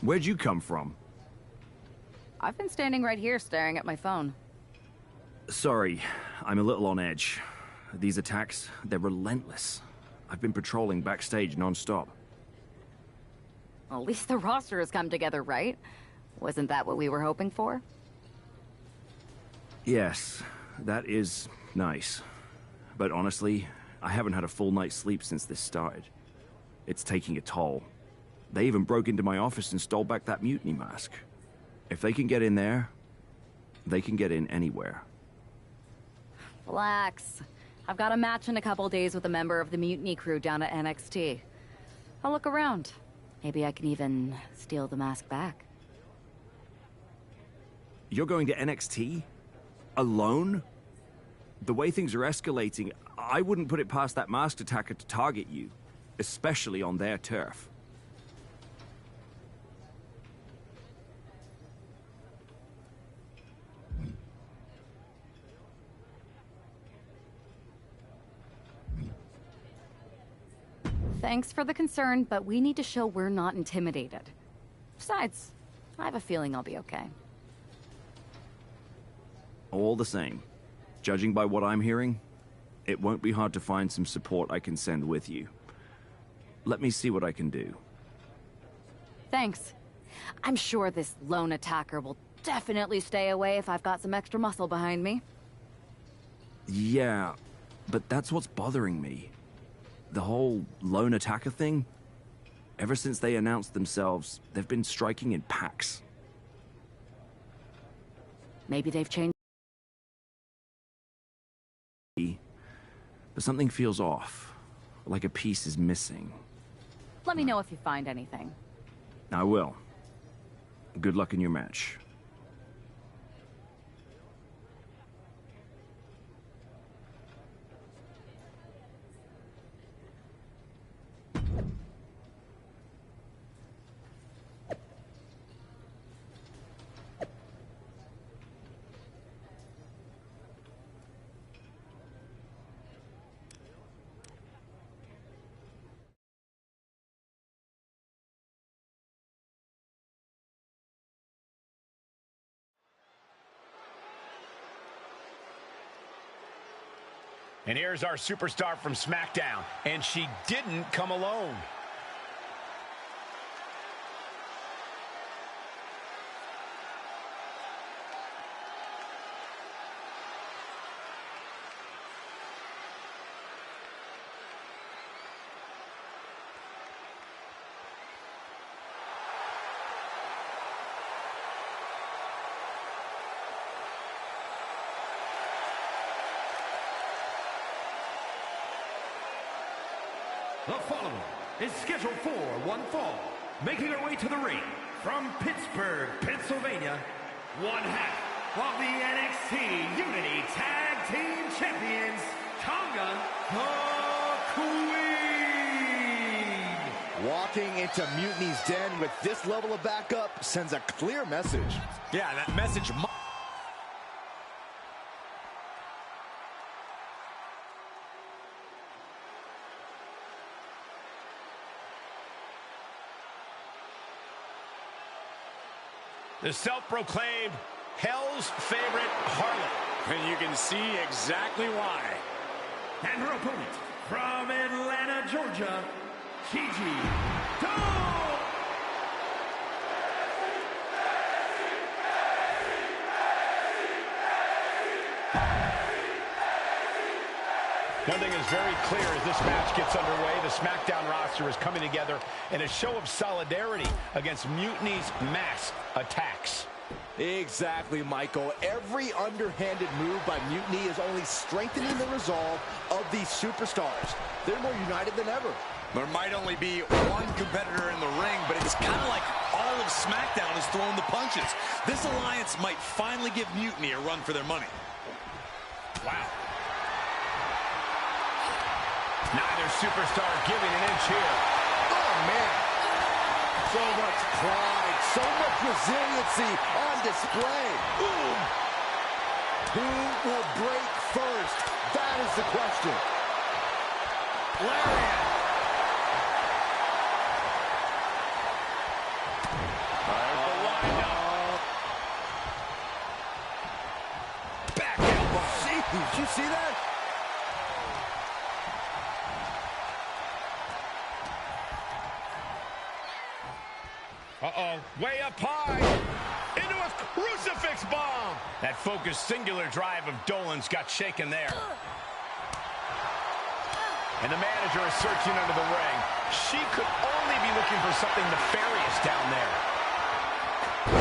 Where'd you come from? I've been standing right here staring at my phone. Sorry, I'm a little on edge. These attacks, they're relentless. I've been patrolling backstage non-stop. Well, at least the roster has come together, right? Wasn't that what we were hoping for? Yes, that is nice. But honestly, I haven't had a full night's sleep since this started. It's taking a toll. They even broke into my office and stole back that mutiny mask. If they can get in there, they can get in anywhere. Relax. I've got a match in a couple days with a member of the mutiny crew down at NXT. I'll look around. Maybe I can even steal the mask back. You're going to NXT? Alone? The way things are escalating, I wouldn't put it past that masked attacker to target you, especially on their turf. Thanks for the concern, but we need to show we're not intimidated. Besides, I have a feeling I'll be okay. All the same, judging by what I'm hearing, it won't be hard to find some support I can send with you. Let me see what I can do. Thanks. I'm sure this lone attacker will definitely stay away if I've got some extra muscle behind me. Yeah, but that's what's bothering me. The whole lone attacker thing, ever since they announced themselves, they've been striking in packs. Maybe they've changed. But something feels off, like a piece is missing. Let me know if you find anything. I will. Good luck in your match. And here's our superstar from SmackDown, and she didn't come alone. The following is scheduled for one fall, making her way to the ring from Pittsburgh, Pennsylvania, one half of the NXT Unity Tag Team Champions, Tonga the Queen. Walking into Mutiny's den with this level of backup sends a clear message. Yeah, that message. The self-proclaimed Hell's favorite harlot. And you can see exactly why. And her opponent from Atlanta, Georgia, Gigi Doe. One thing is very clear as this match gets underway. The SmackDown roster is coming together in a show of solidarity against Mutiny's mass attacks. Exactly, Michael. Every underhanded move by Mutiny is only strengthening the resolve of these superstars. They're more united than ever. There might only be one competitor in the ring, but it's kind of like all of SmackDown is throwing the punches. This alliance might finally give Mutiny a run for their money. Wow. Neither superstar giving an inch here. Oh, man. So much pride, so much resiliency on display. Ooh. Who will break first? That is the question. Lariat. you see that? Uh-oh, way up high, into a crucifix bomb. That focused singular drive of Dolan's got shaken there. And the manager is searching under the ring. She could only be looking for something nefarious down there.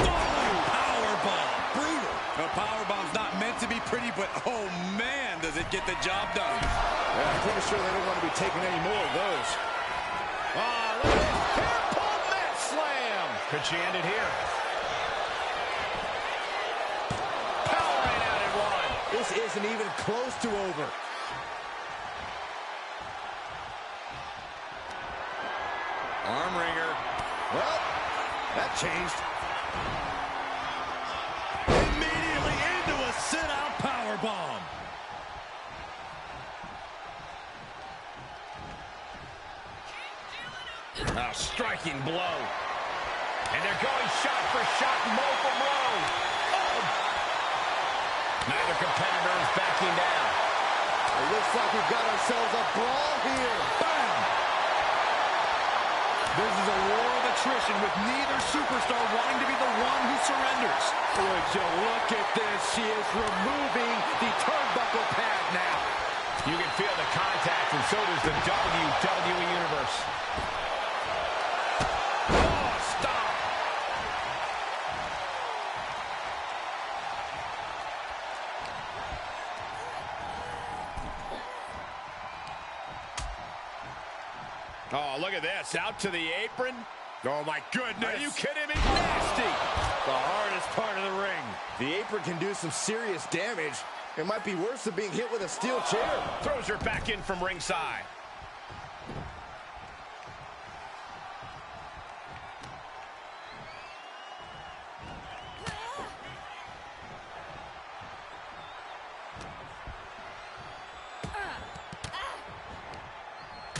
Oh, powerbomb. Brutal. A powerbomb's not meant to be pretty, but oh man, does it get the job done. Yeah, I'm pretty sure they don't want to be taking any more of those. Oh, look at this. Hair pull mat slam. Could she end it here? Power right out at one. This isn't even close to over. Arm wringer. Well, that changed. Immediately into a sit-out powerbomb. A striking blow. And they're going shot for shot, multiple blows. Oh. Neither competitor is backing down. It looks like we've got ourselves a brawl here. Bam! This is a war of attrition with neither superstar wanting to be the one who surrenders. Would you look at this? She is removing the turnbuckle pad now. You can feel the contact, and so does the WWE Universe. Oh, stop! Oh, look at this. Out to the apron. Oh, my goodness. Are you kidding me? Nasty. The hardest part of the ring. The apron can do some serious damage. It might be worse than being hit with a steel chair. Throws her back in from ringside.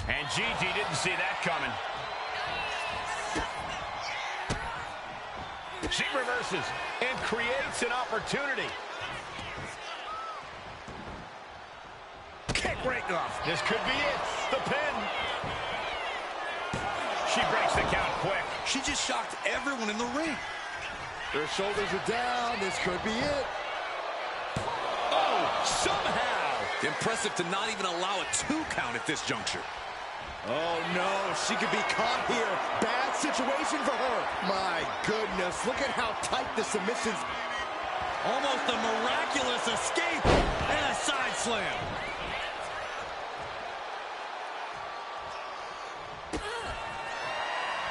And Gigi didn't see that coming. She reverses and creates an opportunity. Kick right off. This could be it. The pin. She breaks the count quick. She just shocked everyone in the ring. Their shoulders are down. This could be it. Oh, somehow. Impressive to not even allow a 2 count at this juncture. Oh, no. She could be caught here. Bad situation for her. My goodness. Look at how tight the submission's. Almost a miraculous escape and a side slam.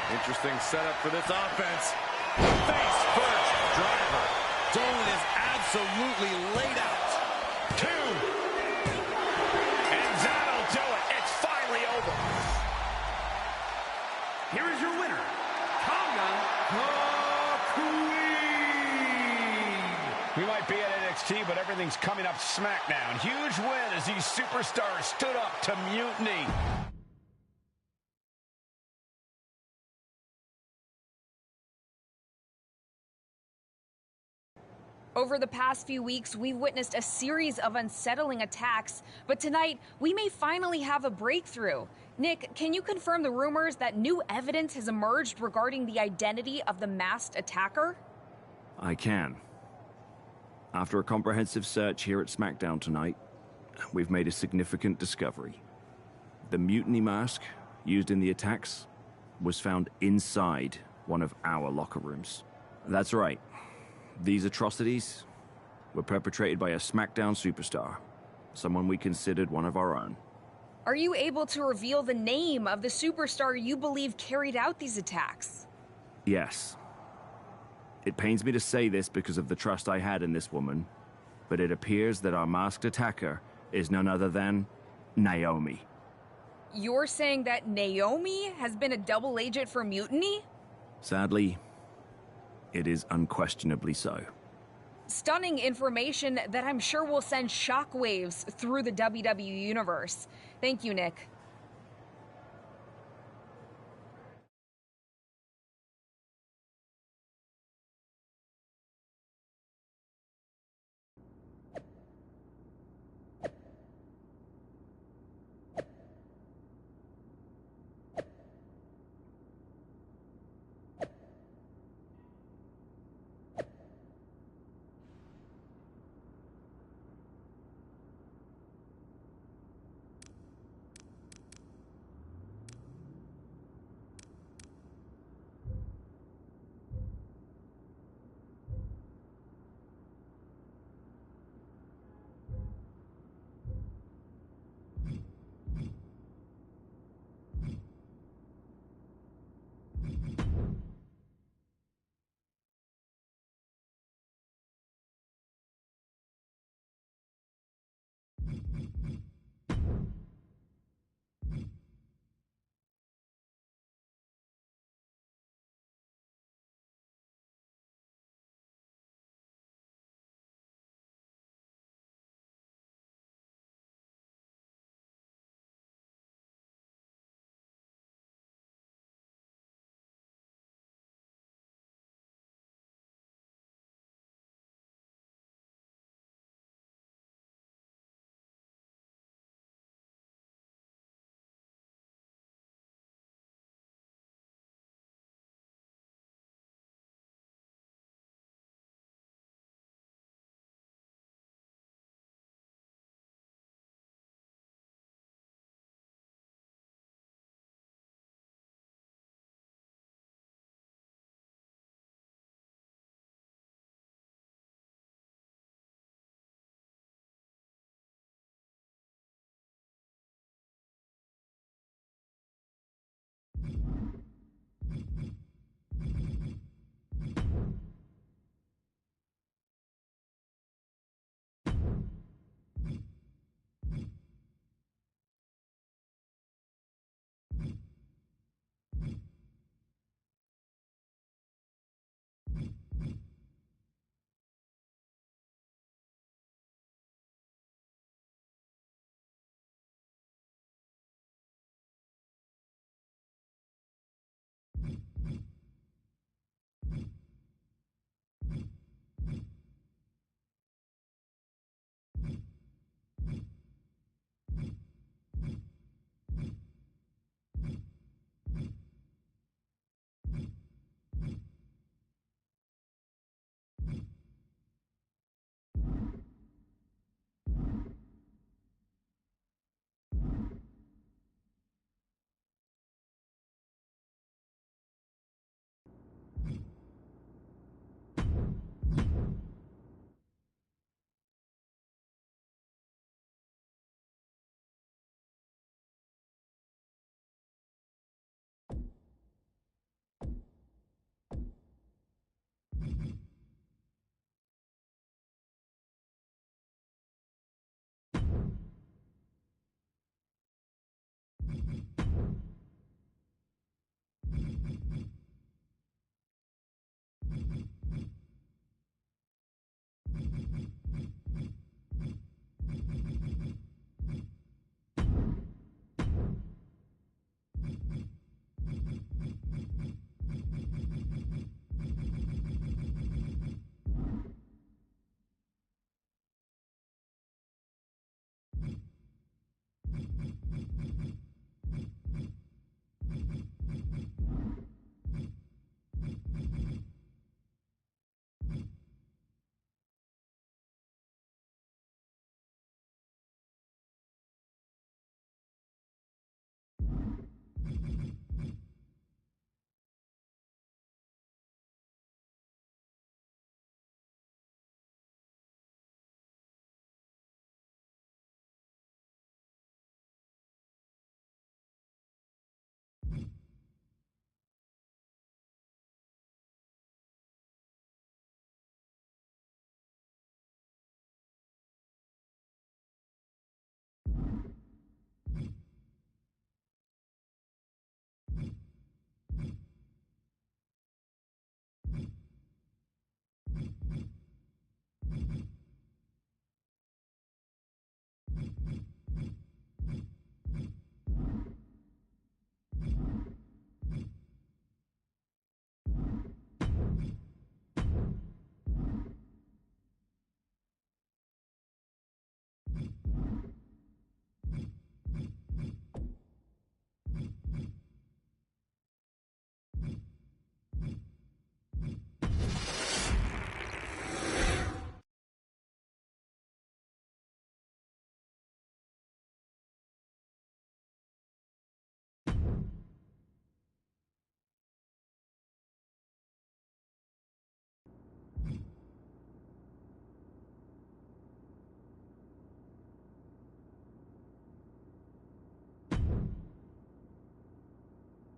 Interesting setup for this offense. Face first driver. Dolan is absolutely laid out. 2. And that'll do it. It's finally over. Here is your winner, Tonga the Queen. We might be at NXT, but everything's coming up SmackDown. Huge win as these superstars stood up to Mutiny. Over the past few weeks, we've witnessed a series of unsettling attacks, but tonight, we may finally have a breakthrough. Nick, can you confirm the rumors that new evidence has emerged regarding the identity of the masked attacker? I can. After a comprehensive search here at SmackDown tonight, we've made a significant discovery. The mutiny mask used in the attacks was found inside one of our locker rooms. That's right. These atrocities were perpetrated by a SmackDown superstar, someone we considered one of our own. Are you able to reveal the name of the superstar you believe carried out these attacks? Yes. It pains me to say this because of the trust I had in this woman, but it appears that our masked attacker is none other than Naomi. You're saying that Naomi has been a double agent for Mutiny? Sadly, it is unquestionably so. Stunning information that I'm sure will send shockwaves through the WWE Universe. Thank you, Nick.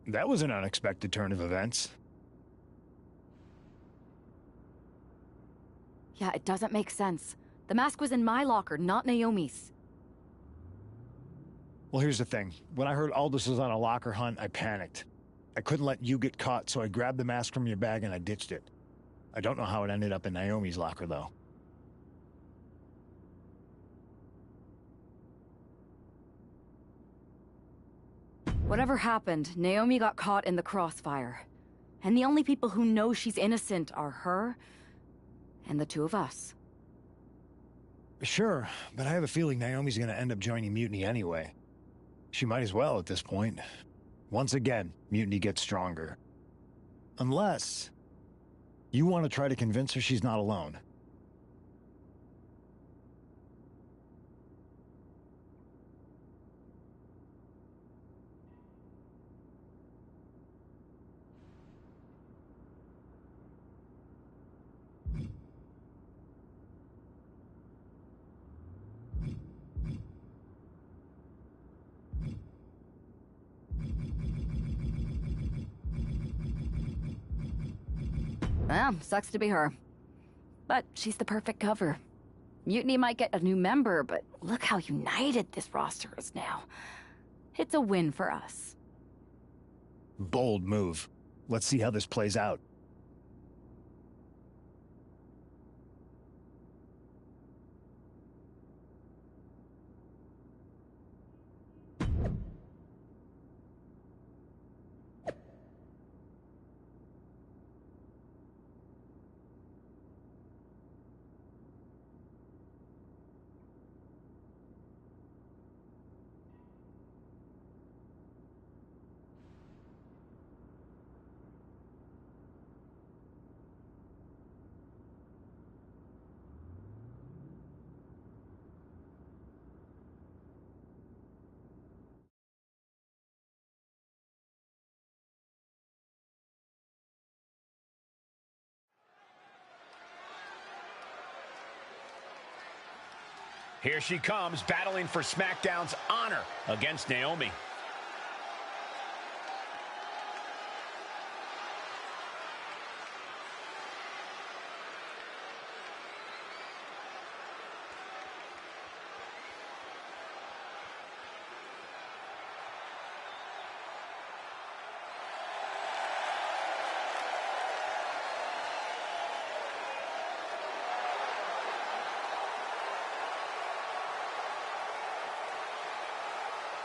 That was an unexpected turn of events. Yeah, it doesn't make sense. The mask was in my locker, not Naomi's. Well, here's the thing. When I heard Aldous was on a locker hunt, I panicked. I couldn't let you get caught, so I grabbed the mask from your bag and I ditched it. I don't know how it ended up in Naomi's locker, though. Whatever happened, Naomi got caught in the crossfire. And the only people who know she's innocent are her and the two of us. Sure, but I have a feeling Naomi's gonna end up joining Mutiny anyway. She might as well at this point. Once again, Mutiny gets stronger. Unless you want to try to convince her she's not alone. Well, sucks to be her. But she's the perfect cover. Mutiny might get a new member, but look how united this roster is now. It's a win for us. Bold move. Let's see how this plays out. Here she comes, battling for SmackDown's honor against Naomi.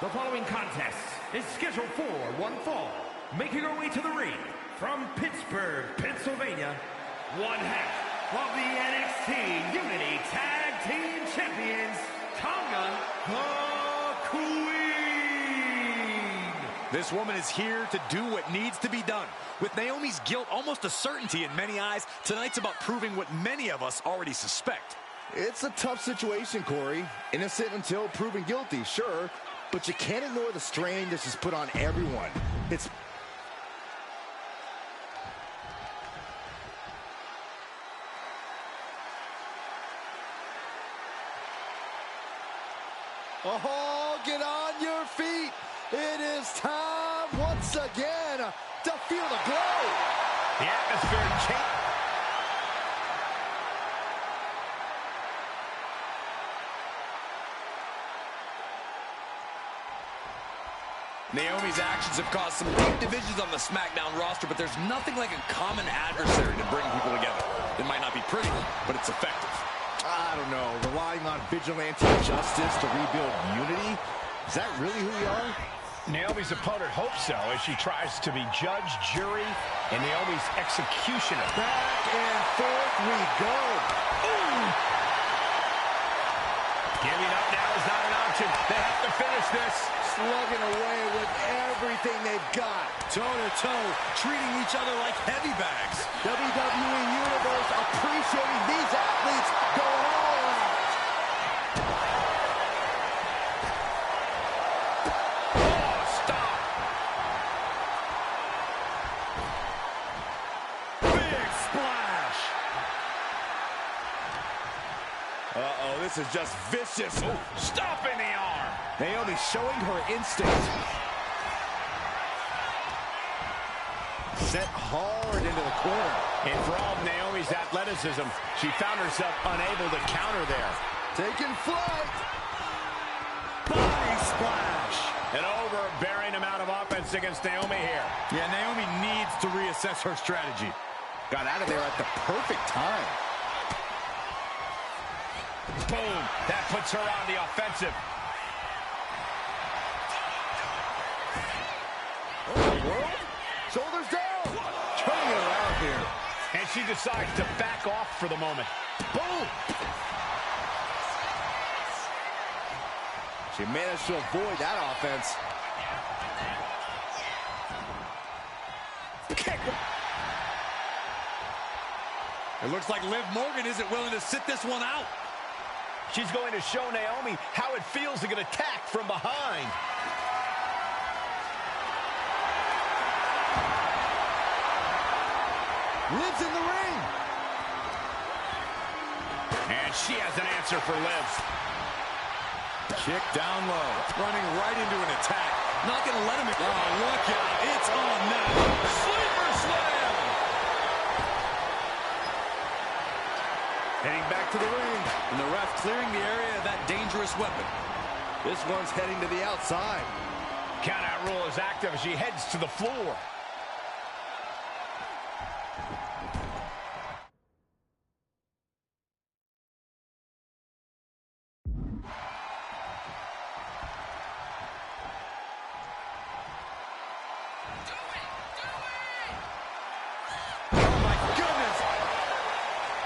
The following contest is scheduled for one fall. Making her way to the ring from Pittsburgh, Pennsylvania, one half of the NXT Unity Tag Team Champions, Tonga the Queen. This woman is here to do what needs to be done. With Naomi's guilt almost a certainty in many eyes, tonight's about proving what many of us already suspect. It's a tough situation, Corey. Innocent until proven guilty, sure. But you can't ignore the strain this has put on everyone. It's... Oh, get on your feet. It is time once again to feel the glow. The atmosphere changes. Naomi's actions have caused some deep divisions on the SmackDown roster, but there's nothing like a common adversary to bring people together. It might not be pretty, but it's effective. I don't know, relying on vigilante justice to rebuild unity? Is that really who we are? Naomi's opponent hopes so as she tries to be judge, jury, and Naomi's executioner. Back and forth we go. Ooh. Giving up now is not an option. They have to finish this. Slugging away with everything they've got. Toe-to-toe, treating each other like heavy bags. WWE Universe appreciating these athletes going all out. Oh, stop. Big splash. Uh-oh, this is just vicious. Ooh, stop in the arm. Naomi showing her instinct. Set hard into the corner. And for all of Naomi's athleticism, she found herself unable to counter there. Taking flight. Body splash. An overbearing amount of offense against Naomi here. Yeah, Naomi needs to reassess her strategy. Got out of there at the perfect time. Boom. That puts her on the offensive. World? Shoulders down. Turning it around here. And she decides to back off for the moment. Boom. She managed to avoid that offense. Kick. It looks like Liv Morgan isn't willing to sit this one out. She's going to show Naomi how it feels to get attacked from behind. Liv's in the ring. And she has an answer for Liv. Kick down low. Running right into an attack. Not going to let him... Oh, look out. It's on now. Sleeper slam. Heading back to the ring. And the ref clearing the area of that dangerous weapon. This one's heading to the outside. Countout rule is active as she heads to the floor.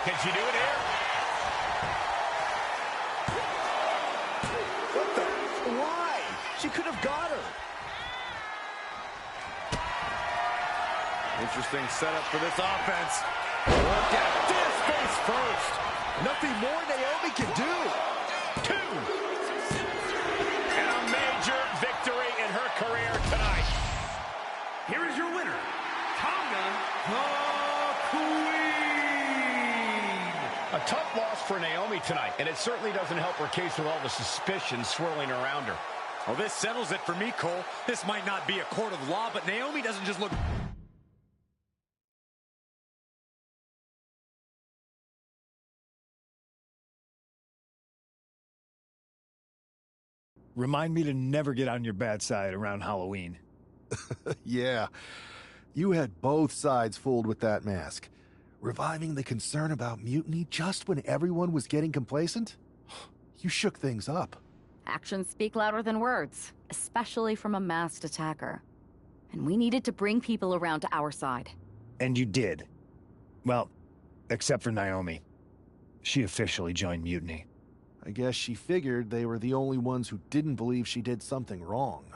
Can she do it here? What the? Why? She could have got her. Interesting setup for this offense. Look at this face first. Nothing more Naomi can do. 2. And a major victory in her career tonight. Here is your winner, Tonga the Queen. A A tough loss for Naomi tonight, and it certainly doesn't help her case with all the suspicion swirling around her. Well, this settles it for me, Cole. This might not be a court of law, but Naomi doesn't just look... Remind me to never get on your bad side around Halloween. Yeah, you had both sides fooled with that mask. Reviving the concern about mutiny just when everyone was getting complacent? You shook things up. Actions speak louder than words, especially from a masked attacker. And we needed to bring people around to our side. And you did. Well, except for Naomi. She officially joined Mutiny. I guess she figured they were the only ones who didn't believe she did something wrong.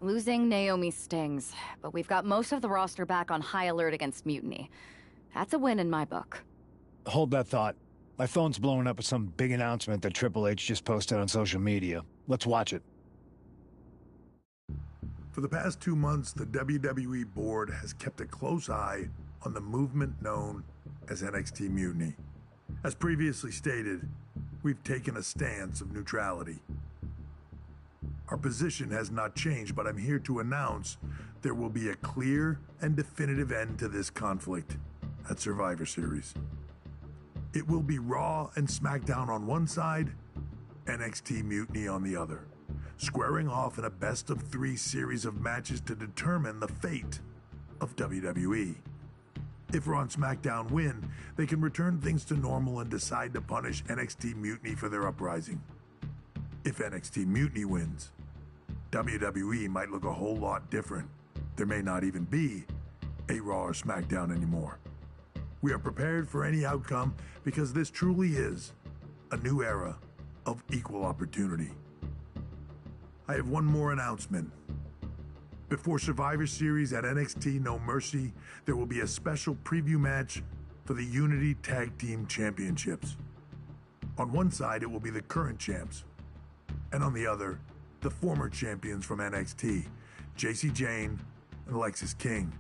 Losing Naomi stings, but we've got most of the roster back on high alert against Mutiny. That's a win in my book. Hold that thought. My phone's blowing up with some big announcement that Triple H just posted on social media. Let's watch it. For the past 2 months, the WWE board has kept a close eye on the movement known as NXT Mutiny. As previously stated, we've taken a stance of neutrality. Our position has not changed, but I'm here to announce there will be a clear and definitive end to this conflict at Survivor Series. It will be Raw and SmackDown on one side, NXT Mutiny on the other, squaring off in a best-of-3 series of matches to determine the fate of WWE. If Raw and SmackDown win, they can return things to normal and decide to punish NXT Mutiny for their uprising. If NXT Mutiny wins, WWE might look a whole lot different. There may not even be a Raw or SmackDown anymore. We are prepared for any outcome because this truly is a new era of equal opportunity. I have one more announcement. Before Survivor Series at NXT No Mercy, there will be a special preview match for the Unity Tag Team Championships. On one side, it will be the current champs, and on the other, the former champions from NXT, Jacy Jayne and Alexis King.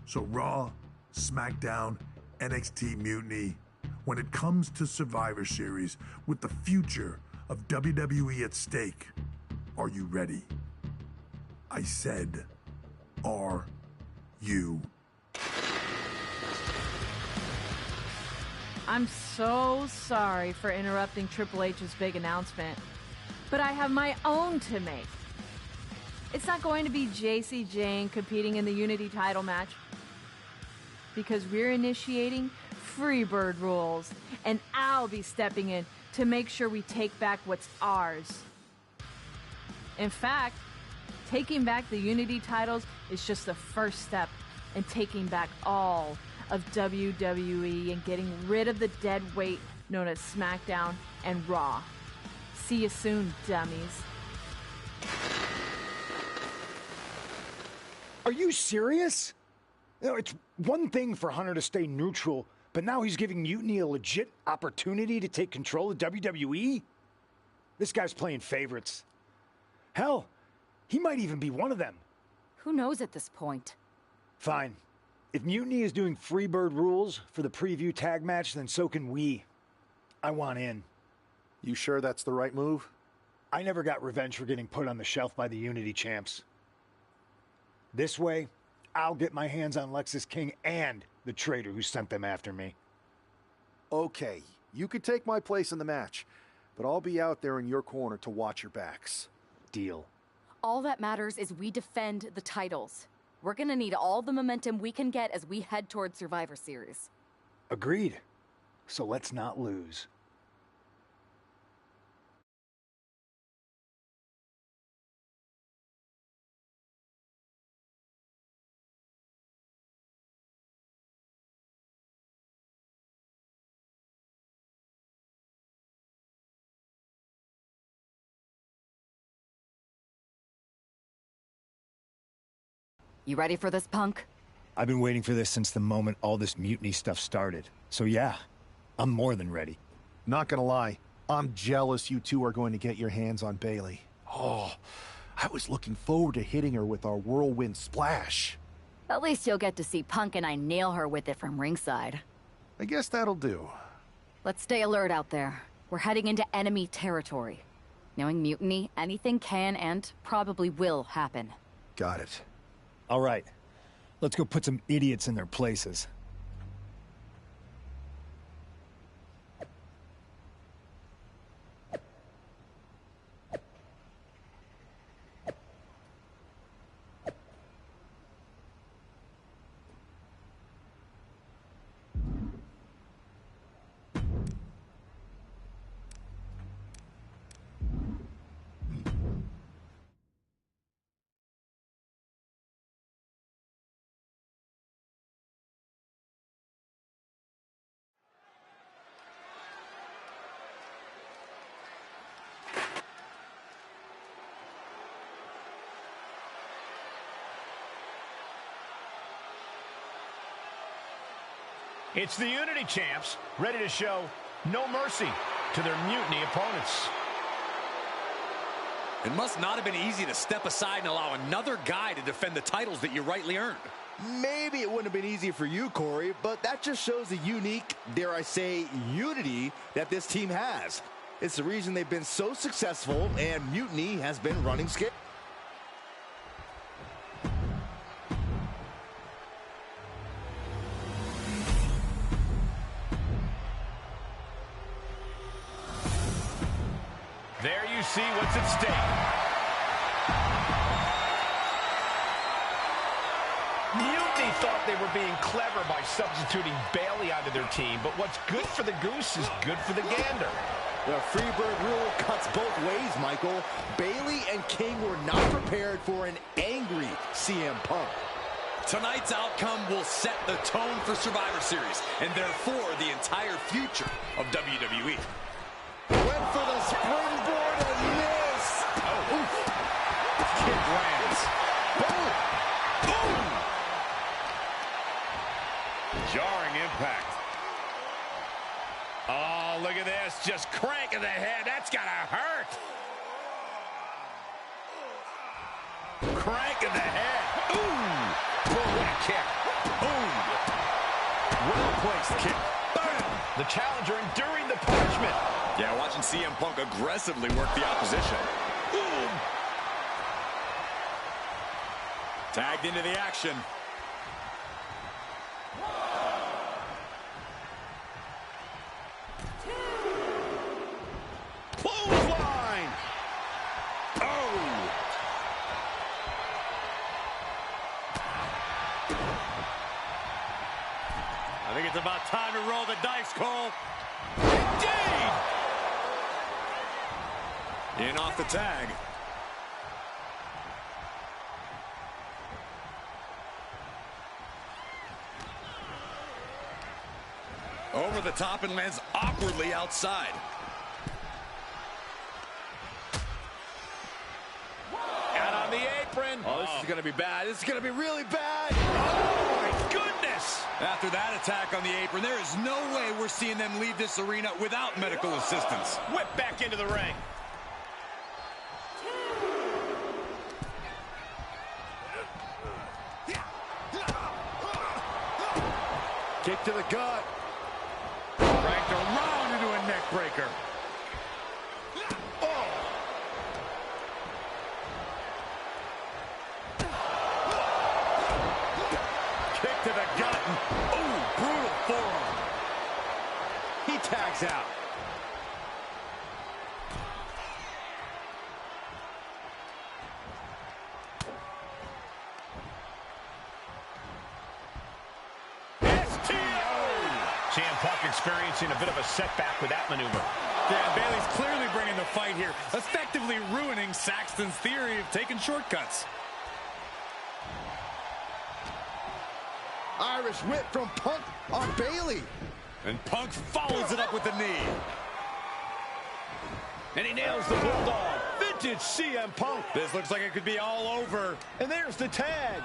So Raw, SmackDown, NXT Mutiny, when it comes to Survivor Series, with the future of WWE at stake, are you ready? I said, are you? I'm so sorry for interrupting Triple H's big announcement, but I have my own to make. It's not going to be Jacy Jayne competing in the Unity title match, because we're initiating Freebird rules, and I'll be stepping in to make sure we take back what's ours. In fact, taking back the Unity titles is just the first step in taking back all of WWE and getting rid of the dead weight known as SmackDown and Raw. See you soon, dummies. Are you serious? You know, it's one thing for Hunter to stay neutral, but now he's giving Mutiny a legit opportunity to take control of WWE? This guy's playing favorites. Hell, he might even be one of them. Who knows at this point? Fine. If Mutiny is doing Freebird rules for the preview tag match, then so can we. I want in. You sure that's the right move? I never got revenge for getting put on the shelf by the Unity champs. This way, I'll get my hands on Alexis King and the traitor who sent them after me. Okay, you could take my place in the match, but I'll be out there in your corner to watch your backs. Deal. All that matters is we defend the titles. We're gonna need all the momentum we can get as we head toward Survivor Series. Agreed. So let's not lose. You ready for this, Punk? I've been waiting for this since the moment all this Mutiny stuff started. So yeah, I'm more than ready. Not gonna lie, I'm jealous you two are going to get your hands on Bayley. Oh, I was looking forward to hitting her with our whirlwind splash. At least you'll get to see Punk and I nail her with it from ringside. I guess that'll do. Let's stay alert out there. We're heading into enemy territory. Knowing Mutiny, anything can and probably will happen. Got it. All right. Let's go put some idiots in their places. It's the Unity champs, ready to show no mercy to their Mutiny opponents. It must not have been easy to step aside and allow another guy to defend the titles that you rightly earned. Maybe it wouldn't have been easy for you, Corey, but that just shows the unique, dare I say, unity that this team has. It's the reason they've been so successful, and Mutiny has been running scared. There you see what's at stake. Mutiny thought they were being clever by substituting Bailey onto their team, but what's good for the goose is good for the gander. The Freebird rule cuts both ways, Michael. Bailey and King were not prepared for an angry CM Punk. Tonight's outcome will set the tone for Survivor Series, and therefore the entire future of WWE. Went for the springboard and missed. Oh, oof. Kick lands. Boom. Boom. Jarring impact. Oh, look at this. Just cranking the head. That's got to hurt. Cranking the head. Ooh. Boom, what a kick. Boom. Well-placed kick. Bam. The challenger enduring the punishment. Yeah, watching CM Punk aggressively work the opposition. Boom. Tagged into the action. Clothesline. Oh. I think it's about time to roll the dice, Cole. Indeed. In off the tag. Over the top and lands awkwardly outside. Out on the apron. Oh, this is going to be bad. This is going to be really bad. Oh, my goodness. After that attack on the apron, there is no way we're seeing them leave this arena without medical assistance. Whip back into the ring. Kick to the gut. Cranked around into a neck breaker. Oh. Kick to the gut. Ooh, brutal forearm. He tags out. CM Punk experiencing a bit of a setback with that maneuver. Yeah, Bailey's clearly bringing the fight here, effectively ruining Saxton's theory of taking shortcuts. Irish whip from Punk on Bailey. And Punk follows it up with the knee. And he nails the Bulldog. Vintage CM Punk. This looks like it could be all over. And there's the tag.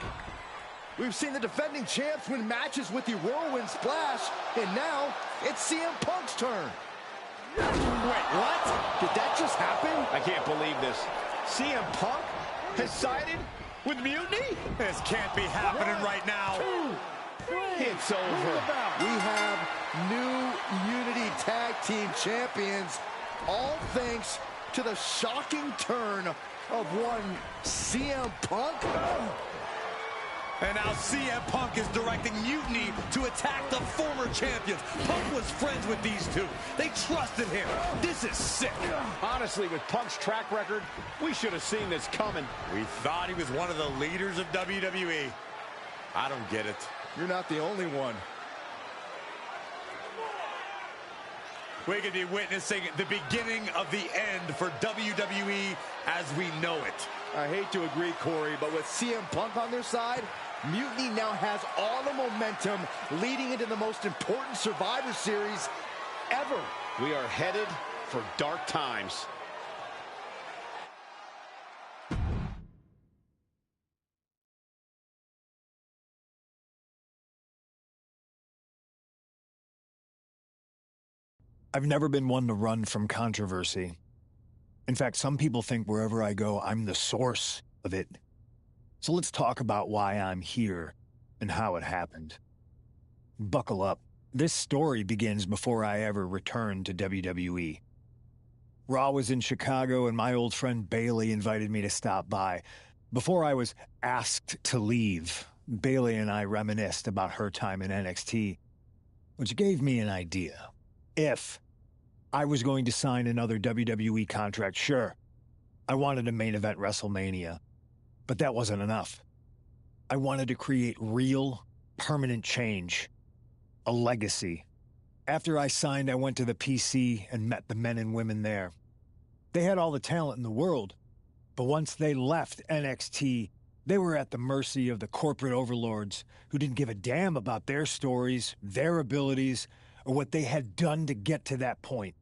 We've seen the defending champs win matches with the Whirlwind Splash, and now it's CM Punk's turn. Wait, what? Did that just happen? I can't believe this. CM Punk has sided with Mutiny? This can't be happening right now. 2, It's over. We have new Unity Tag Team Champions, all thanks to the shocking turn of one CM Punk. And now CM Punk is directing Mutiny to attack the former champions. Punk was friends with these two. They trusted him. This is sick. Honestly, with Punk's track record, we should have seen this coming. We thought he was one of the leaders of WWE. I don't get it. You're not the only one. We could be witnessing the beginning of the end for WWE as we know it. I hate to agree, Corey, but with CM Punk on their side, Mutiny now has all the momentum leading into the most important Survivor Series ever. We are headed for dark times. I've never been one to run from controversy. In fact, some people think wherever I go, I'm the source of it. So let's talk about why I'm here and how it happened. Buckle up. This story begins before I ever returned to WWE. Raw was in Chicago and my old friend Bailey invited me to stop by. Before I was asked to leave, Bailey and I reminisced about her time in NXT, which gave me an idea. If I was going to sign another WWE contract, sure, I wanted a main event WrestleMania, but that wasn't enough. I wanted to create real, permanent change, a legacy. After I signed, I went to the PC and met the men and women there. They had all the talent in the world, but once they left NXT, they were at the mercy of the corporate overlords who didn't give a damn about their stories, their abilities, or what they had done to get to that point.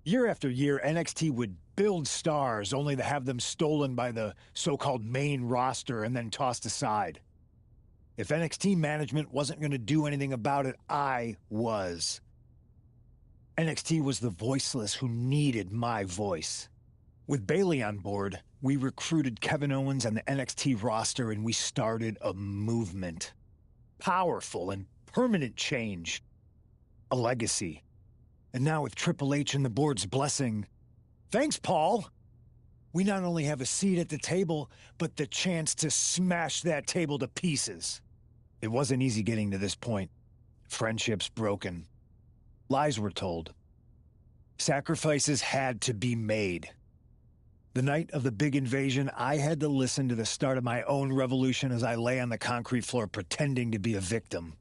Year after year, NXT would build stars only to have them stolen by the so-called main roster and then tossed aside. If NXT management wasn't going to do anything about it, I was. NXT was the voiceless who needed my voice. With Bailey on board, we recruited Kevin Owens and the NXT roster and we started a movement. Powerful and permanent change. A legacy. And now with Triple H and the board's blessing, thanks, Paul! We not only have a seat at the table, but the chance to smash that table to pieces. It wasn't easy getting to this point. Friendships broken. Lies were told. Sacrifices had to be made. The night of the big invasion, I had to listen to the start of my own revolution as I lay on the concrete floor pretending to be a victim.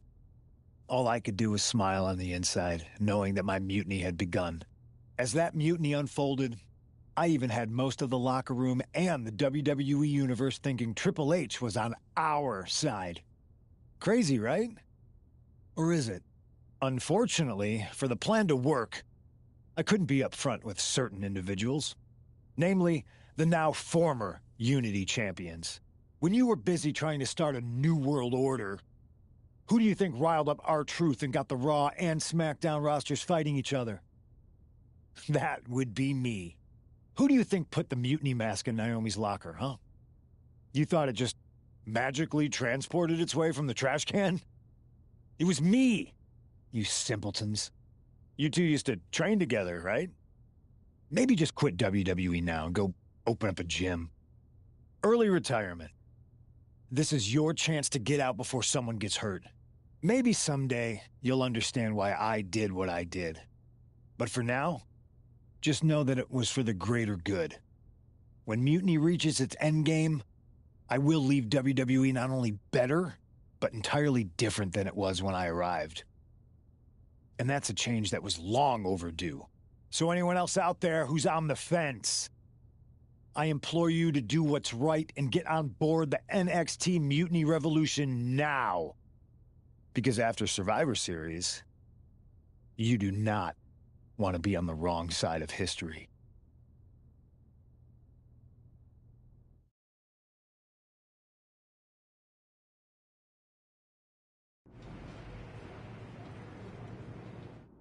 All I could do was smile on the inside, knowing that my mutiny had begun. As that mutiny unfolded, I even had most of the locker room and the WWE Universe thinking Triple H was on our side. Crazy, right? Or is it? Unfortunately, for the plan to work, I couldn't be upfront with certain individuals. Namely, the now former Unity champions. When you were busy trying to start a new world order, who do you think riled up R-Truth and got the Raw and SmackDown rosters fighting each other? That would be me. Who do you think put the mutiny mask in Naomi's locker, huh? You thought it just magically transported its way from the trash can? It was me, you simpletons. You two used to train together, right? Maybe just quit WWE now and go open up a gym. Early retirement. This is your chance to get out before someone gets hurt. Maybe someday you'll understand why I did what I did. But for now, just know that it was for the greater good. When Mutiny reaches its endgame, I will leave WWE not only better, but entirely different than it was when I arrived. And that's a change that was long overdue. So anyone else out there who's on the fence, I implore you to do what's right and get on board the NXT Mutiny Revolution now. Because after Survivor Series, you do not want to be on the wrong side of history.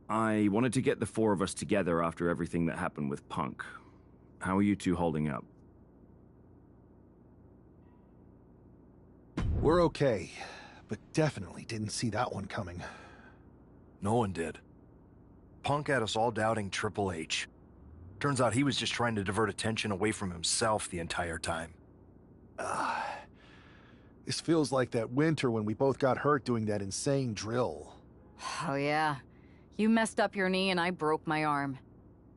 I wanted to get the four of us together after everything that happened with Punk. How are you two holding up? We're okay, but definitely didn't see that one coming. No one did. Punk had us all doubting Triple H. Turns out he was just trying to divert attention away from himself the entire time. This feels like that winter when we both got hurt doing that insane drill. Oh yeah. You messed up your knee and I broke my arm.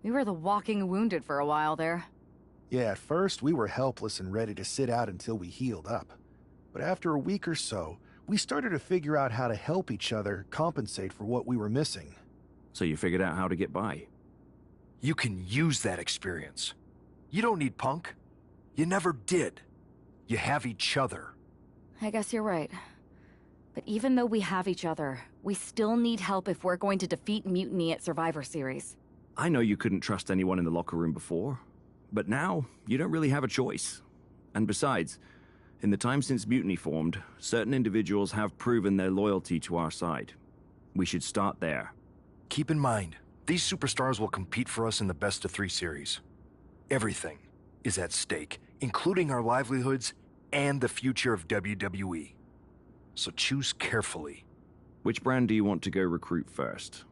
We were the walking wounded for a while there. Yeah, at first we were helpless and ready to sit out until we healed up. But after a week or so, we started to figure out how to help each other compensate for what we were missing. So you figured out how to get by. You can use that experience. You don't need Punk. You never did. You have each other. I guess you're right. But even though we have each other, we still need help if we're going to defeat Mutiny at Survivor Series. I know you couldn't trust anyone in the locker room before, but now you don't really have a choice. And besides, in the time since Mutiny formed, certain individuals have proven their loyalty to our side. We should start there. Keep in mind, these superstars will compete for us in the best-of-3 series. Everything is at stake, including our livelihoods and the future of WWE. So choose carefully. Which brand do you want to go recruit first?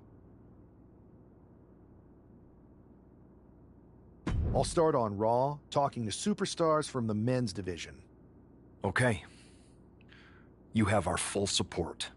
I'll start on Raw, talking to superstars from the men's division. Okay. You have our full support.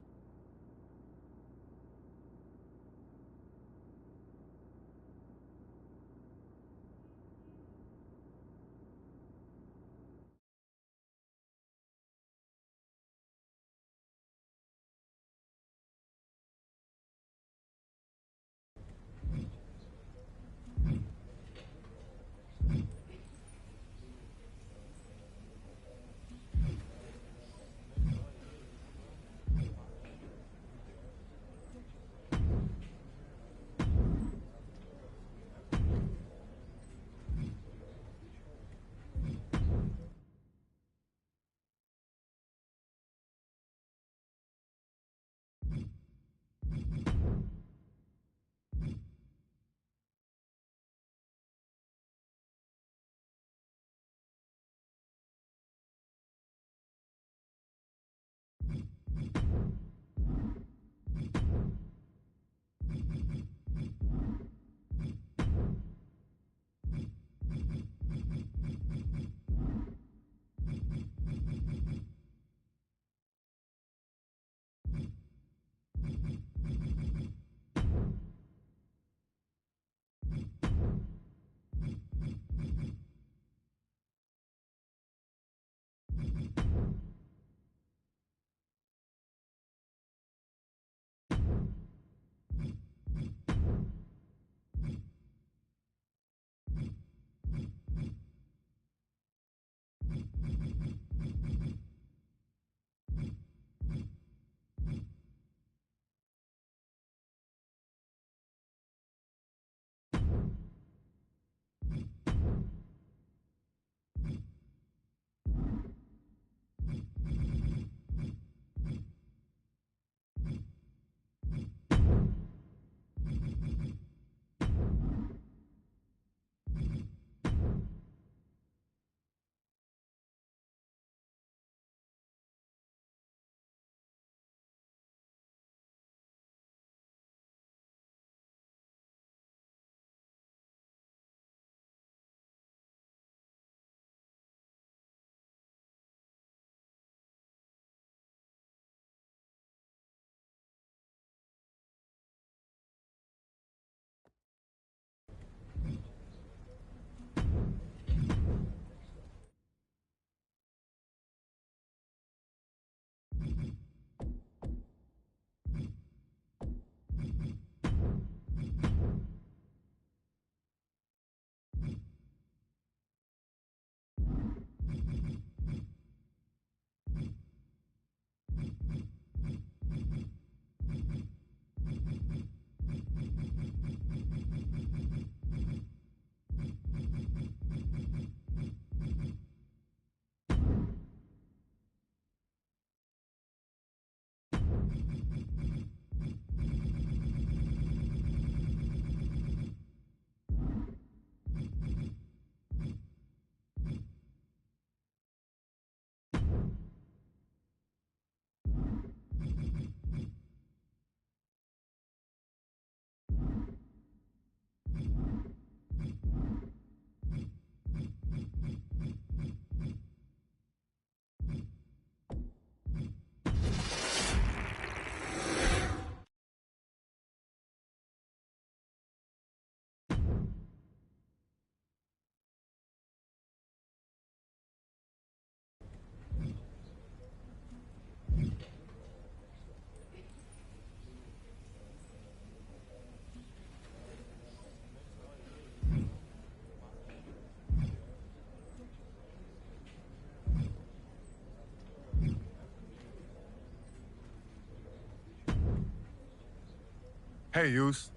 Hey, Uce.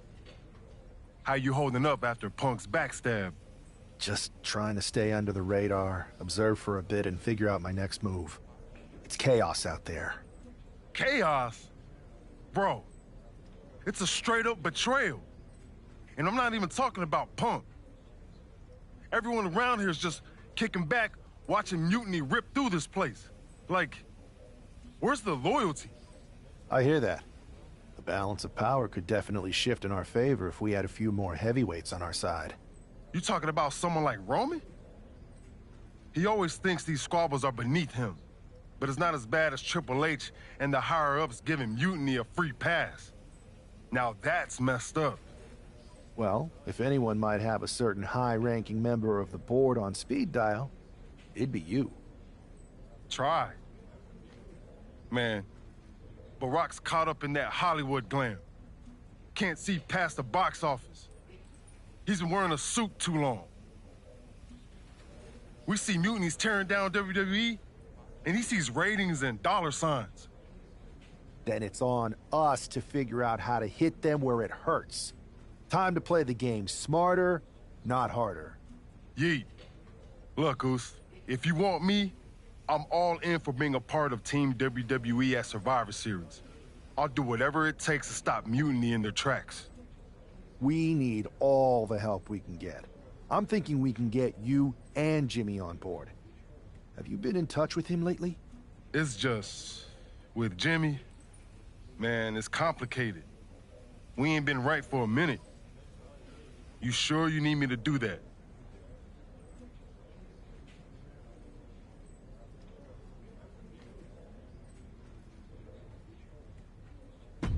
How you holding up after Punk's backstab? Just trying to stay under the radar, observe for a bit, and figure out my next move. It's chaos out there. Chaos? Bro, it's a straight-up betrayal. And I'm not even talking about Punk. Everyone around here is just kicking back, watching Mutiny rip through this place. Like, where's the loyalty? I hear that. The balance of power could definitely shift in our favor if we had a few more heavyweights on our side. You talking about someone like Roman? He always thinks these squabbles are beneath him. But it's not as bad as Triple H and the higher-ups giving Mutiny a free pass. Now that's messed up. Well, if anyone might have a certain high-ranking member of the board on speed dial, it'd be you. Try. Man, Barack's caught up in that Hollywood glam. Can't see past the box office. He's been wearing a suit too long. We see Mutiny's tearing down WWE, and he sees ratings and dollar signs. Then it's on us to figure out how to hit them where it hurts. Time to play the game smarter, not harder. Yeet. Look, Oos, if you want me, I'm all in for being a part of Team WWE at Survivor Series. I'll do whatever it takes to stop Mutiny in their tracks. We need all the help we can get. I'm thinking we can get you and Jimmy on board. Have you been in touch with him lately? It's just... with Jimmy, man, it's complicated. We ain't been right for a minute. You sure you need me to do that?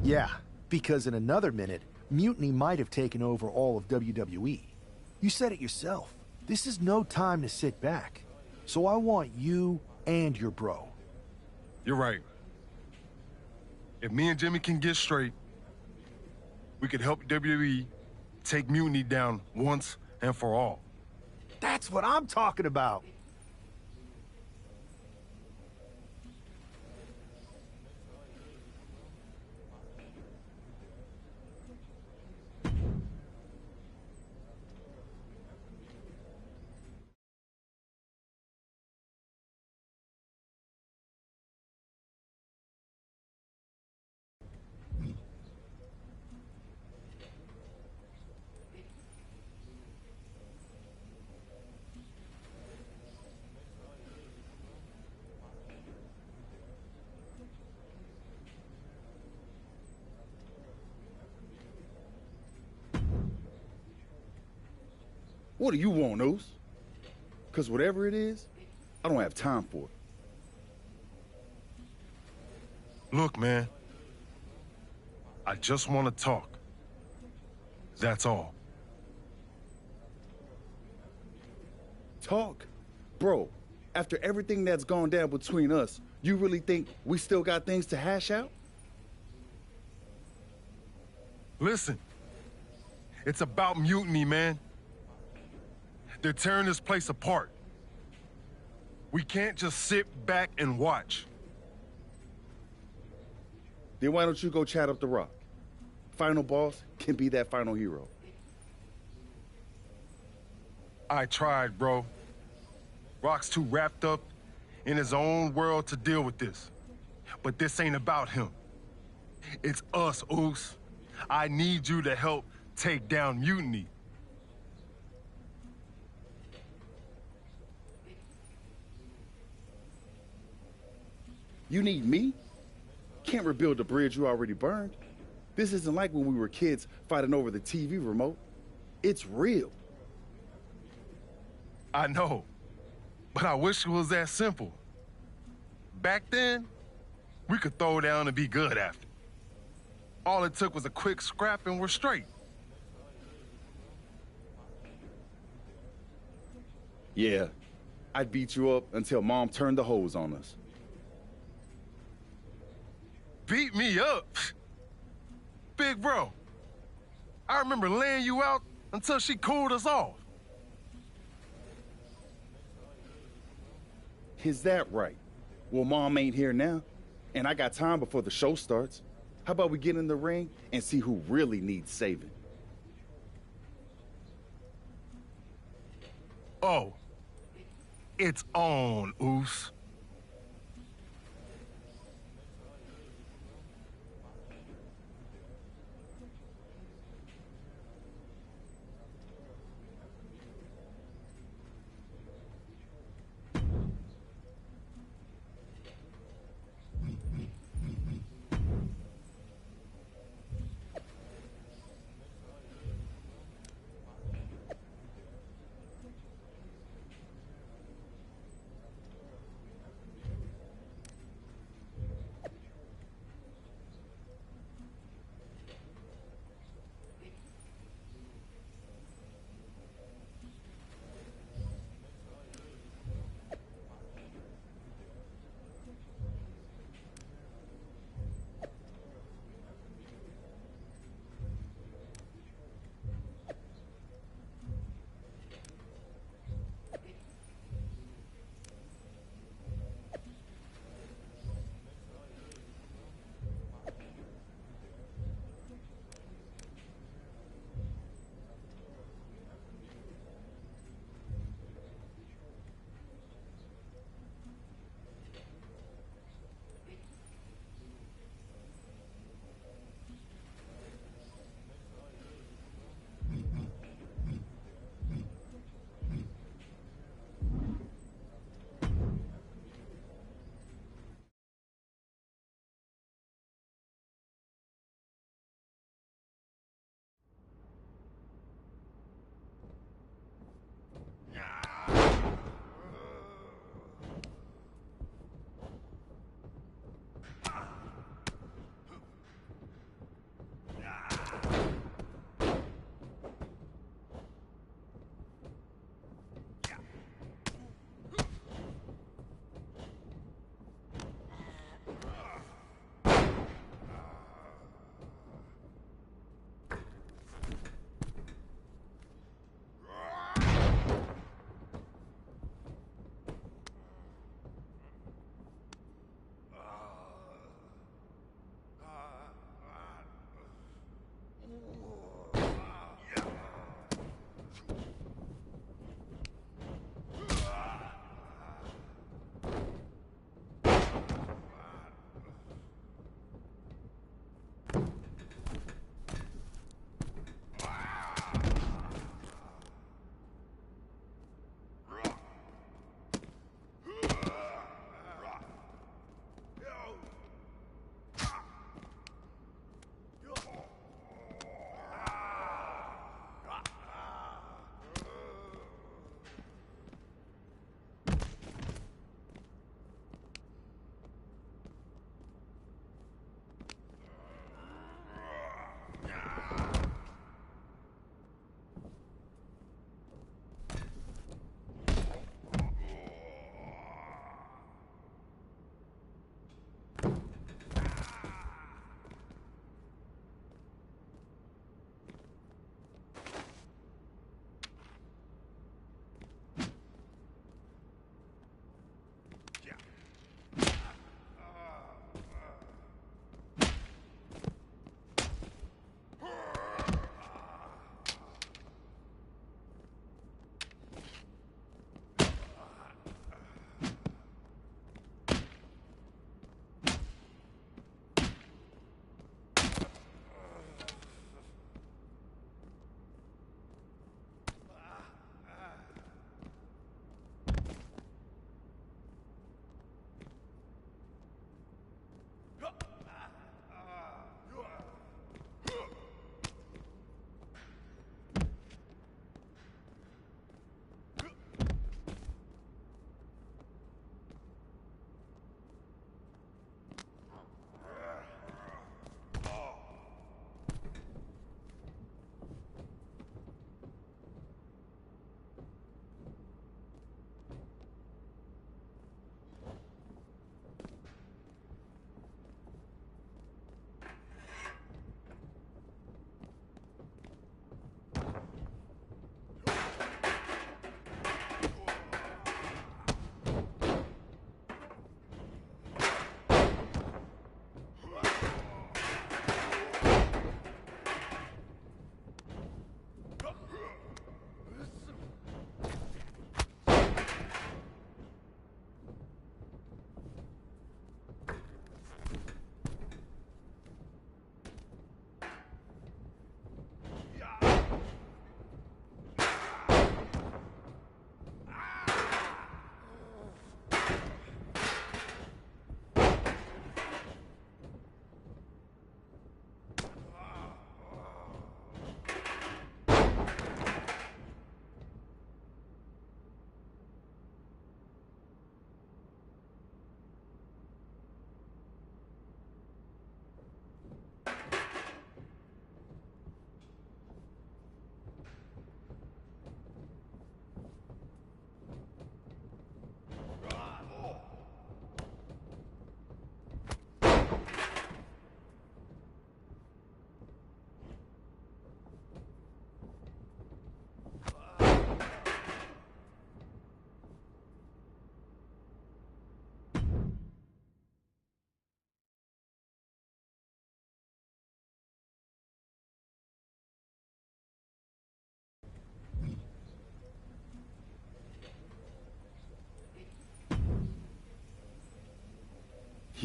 Yeah, because in another minute, Mutiny might have taken over all of WWE. You said it yourself. This is no time to sit back. So I want you and your bro. You're right. If me and Jimmy can get straight, we could help WWE take Mutiny down once and for all. That's what I'm talking about. What do you want, Oos? Because whatever it is, I don't have time for it. Look, man. I just want to talk. That's all. Talk? Bro, after everything that's gone down between us, you really think we still got things to hash out? Listen. It's about Mutiny, man. They're tearing this place apart. We can't just sit back and watch. Then why don't you go chat up the Rock? Final boss can be that final hero. I tried, bro. Rock's too wrapped up in his own world to deal with this. But this ain't about him. It's us, Oos. I need you to help take down Mutiny. You need me? Can't rebuild the bridge you already burned. This isn't like when we were kids fighting over the TV remote. It's real. I know, but I wish it was that simple. Back then, we could throw down and be good after. All it took was a quick scrap and we're straight. Yeah, I'd beat you up until Mom turned the hose on us. Beat me up? Big bro, I remember laying you out until she cooled us off. Is that right? Well, Mom ain't here now, and I got time before the show starts. How about we get in the ring and see who really needs saving? Oh, it's on, Oos.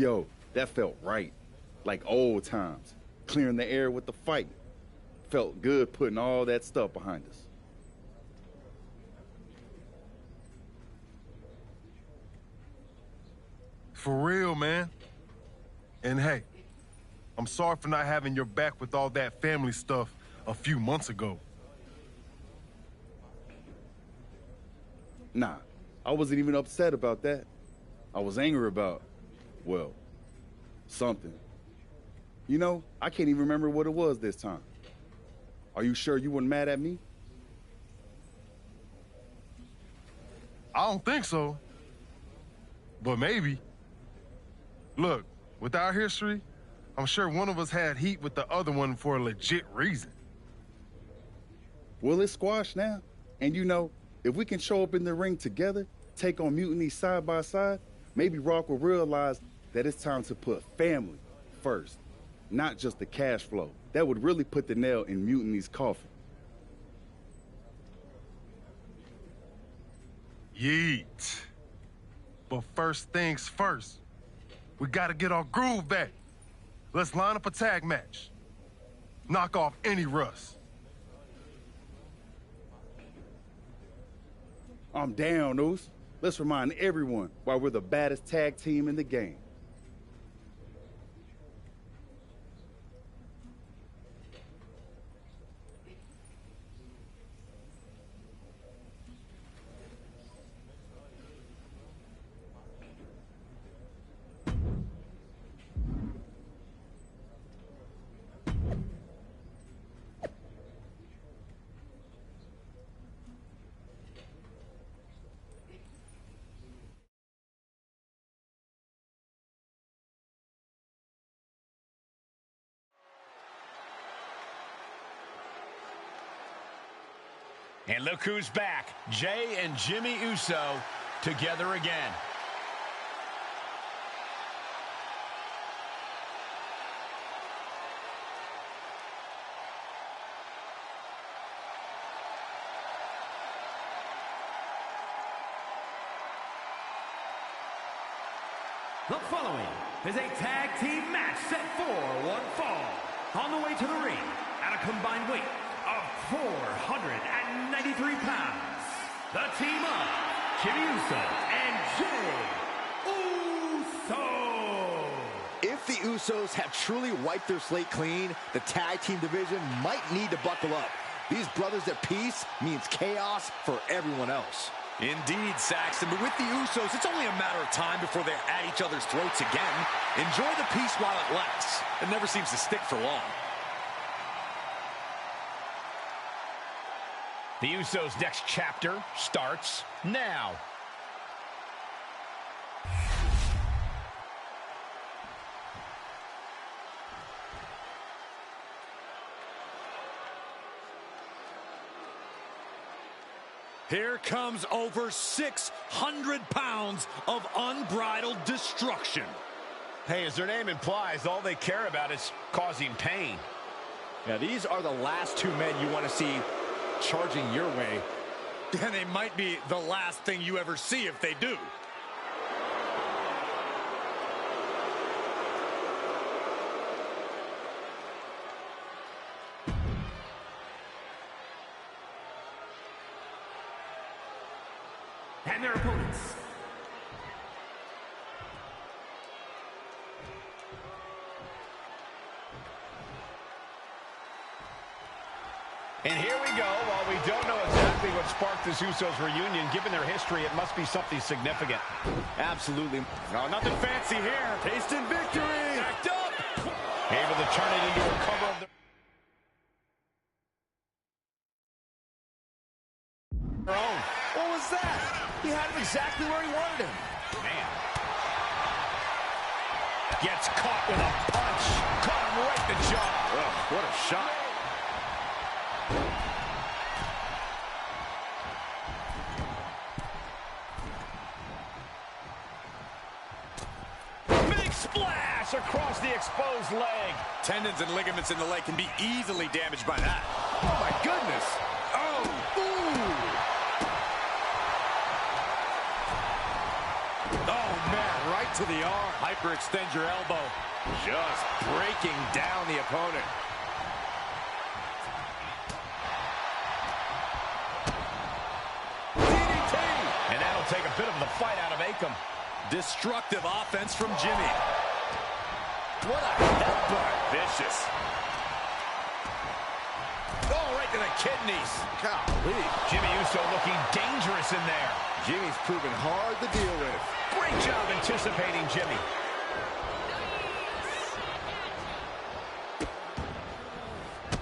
Yo, that felt right. Like old times. Clearing the air with the fight. Felt good putting all that stuff behind us. For real, man. And hey, I'm sorry for not having your back with all that family stuff a few months ago. Nah, I wasn't even upset about that. I was angry about, well, something. You know, I can't even remember what it was this time. Are you sure you weren't mad at me? I don't think so. But maybe. Look, with our history, I'm sure one of us had heat with the other one for a legit reason. Well, it's squashed now. And you know, if we can show up in the ring together, take on Mutiny side by side, maybe Rock will realize that it's time to put family first, not just the cash flow. That would really put the nail in Mutiny's coffin. Yeet. But first things first, we gotta get our groove back. Let's line up a tag match. Knock off any rust. I'm down, Oos. Let's remind everyone why we're the baddest tag team in the game. And look who's back. Jay and Jimmy Uso together again. The following is a tag team match set for one fall. On the way to the ring at a combined weight of 493 pounds. The team of Jimmy Uso and Jay Uso. If the Usos have truly wiped their slate clean, the tag team division might need to buckle up. These brothers at peace means chaos for everyone else. Indeed, Saxton, but with the Usos, it's only a matter of time before they're at each other's throats again. Enjoy the peace while it lasts. It never seems to stick for long. The Usos' next chapter starts now. Here comes over 600 pounds of unbridled destruction. Hey, as their name implies, all they care about is causing pain. Now, these are the last two men you want to see charging your way. And they might be the last thing you ever see if they do. And their opponents. And here we go. While we don't know exactly what sparked this Usos reunion, given their history, it must be something significant. Absolutely. No, nothing fancy here. Tasting victory. Backed up. Able to turn it into a cover of the... What was that? He had him exactly where he wanted him. Man. Gets caught with a punch. Caught him right in the jaw. Ugh, what a shot. Big splash across the exposed leg. Tendons and ligaments in the leg can be easily damaged by that. Oh, my goodness. Oh, ooh. Oh, man, right Right to the arm. Hyperextend your elbow. Just breaking down the opponent. DDT! And that'll take a bit of the fight out of Akam. Destructive offense from Jimmy. What a headbutt. Vicious. Oh, right to the kidneys. Golly. Jimmy Uso looking dangerous in there. Jimmy's proven hard to deal with. Great job anticipating Jimmy.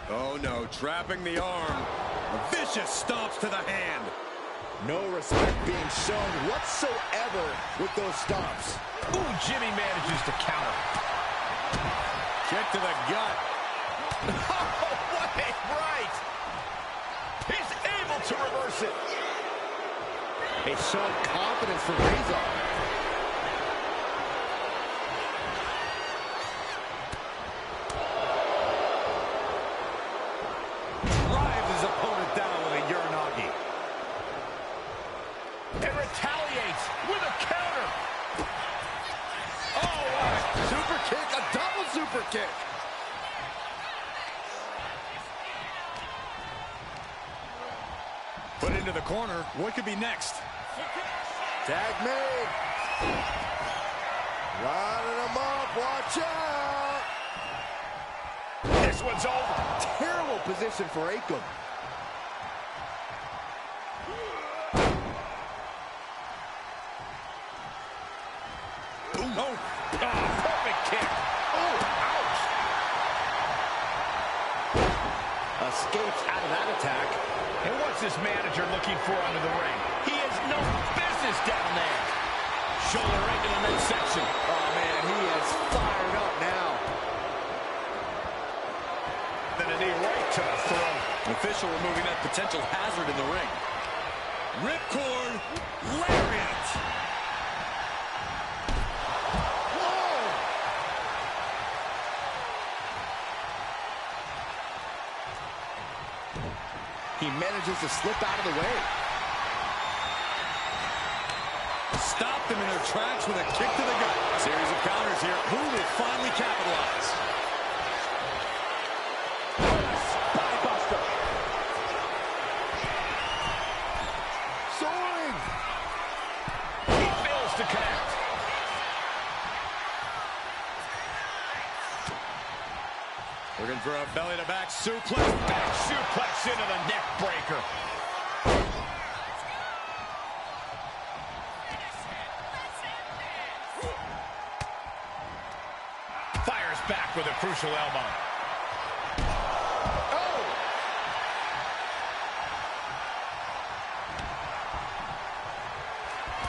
Oh, no. Trapping the arm. Vicious stomps to the hand. No respect being shown whatsoever with those stomps. Ooh, Jimmy manages to counter. Kick to the gut. Oh, what a right! He's able to reverse it. It's showing confidence from Razor. Drives his opponent down with a Uranagi. And retaliates with a counter. Oh, what a super kick, a double super kick. Put into the corner. What could be next? Tag made. Lining them up. Watch out. This one's over. Terrible position for Akam. Oh, perfect kick. Oh, ouch. Escapes out of that attack. And what's this manager looking for under the ring? He has no business down there. Shoulder right to the midsection. Oh, man, he is fired up now. Then a knee right to the throat. An official removing that potential hazard in the ring. Ripcord, lariat. He manages to slip out of the way. Stopped them in their tracks with a kick to the gut. Series of counters here. Who will finally capitalize? Spinebuster. Soaring. He fails to connect. Looking for a belly-to-back suplex. Back suplex into the neck breaker. Fires back with a crucial elbow. Oh!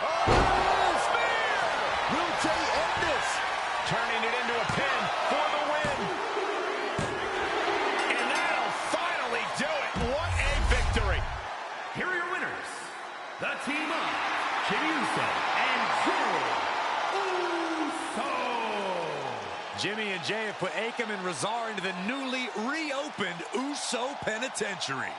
Oh, spear! Will Jay end this? Turning it into a pin for the win. And that'll finally do it. What a victory. Here are your winners, the team of Jimmy Uso and Joe Uso. Jimmy and Jay have put Akam and Razor into the newly reopened Uso Penitentiary.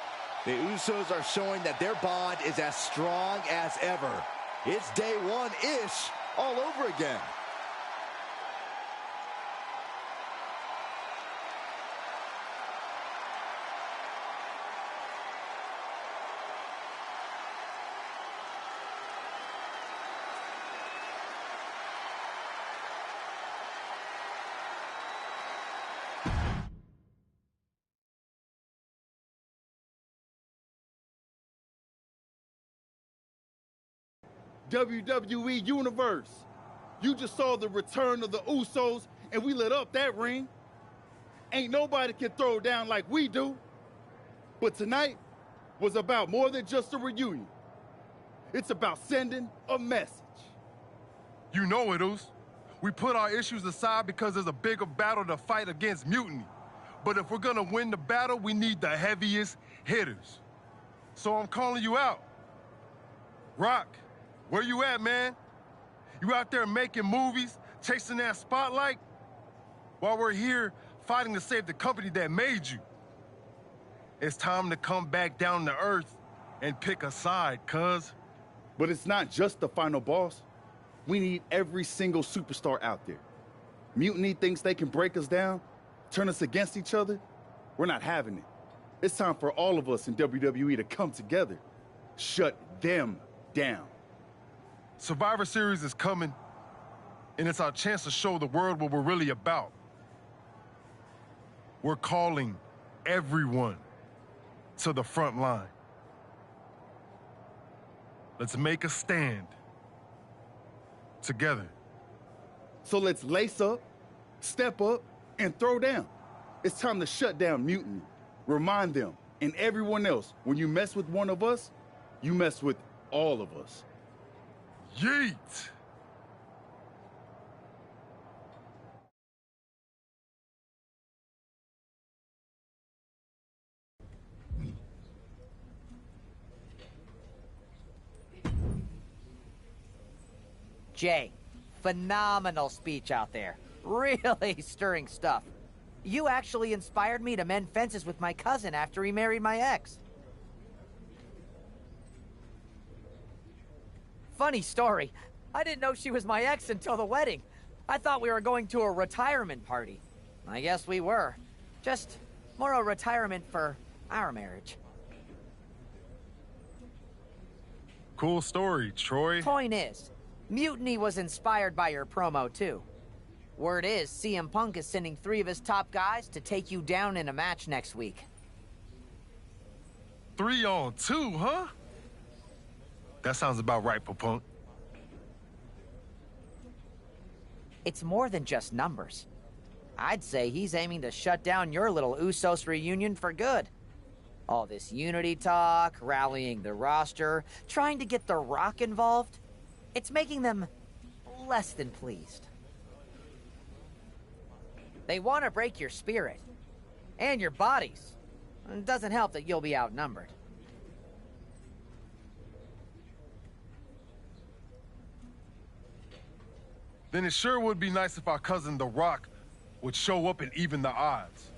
The Usos are showing that their bond is as strong as ever. It's day one-ish all over again. WWE Universe. You just saw the return of the Usos, and we lit up that ring. Ain't nobody can throw down like we do. But tonight was about more than just a reunion. It's about sending a message. You know it, Oos. We put our issues aside because there's a bigger battle to fight against mutiny. But if we're gonna win the battle, we need the heaviest hitters. So I'm calling you out. Rock, where you at, man? You out there making movies, chasing that spotlight? While we're here fighting to save the company that made you. It's time to come back down to earth and pick a side, cuz. But it's not just the final boss. We need every single superstar out there. Mutiny thinks they can break us down, turn us against each other. We're not having it. It's time for all of us in WWE to come together. Shut them down. Survivor Series is coming, and it's our chance to show the world what we're really about. We're calling everyone to the front line. Let's make a stand together. So let's lace up, step up, and throw down. It's time to shut down Mutiny. Remind them and everyone else, when you mess with one of us, you mess with all of us. Yeet! Jay, phenomenal speech out there. Really stirring stuff. You actually inspired me to mend fences with my cousin after he married my ex. Funny story. I didn't know she was my ex until the wedding. I thought we were going to a retirement party. I guess we were. Just more a retirement for our marriage. Cool story, Troy. Point is, Mutiny was inspired by your promo, too. Word is, CM Punk is sending 3 of his top guys to take you down in a match next week. 3 on 2, huh? That sounds about right for Punk. It's more than just numbers. I'd say he's aiming to shut down your little Usos reunion for good. All this unity talk, rallying the roster, trying to get The Rock involved. It's making them less than pleased. They want to break your spirit. And your bodies. It doesn't help that you'll be outnumbered. Then it sure would be nice if our cousin The Rock would show up and even the odds.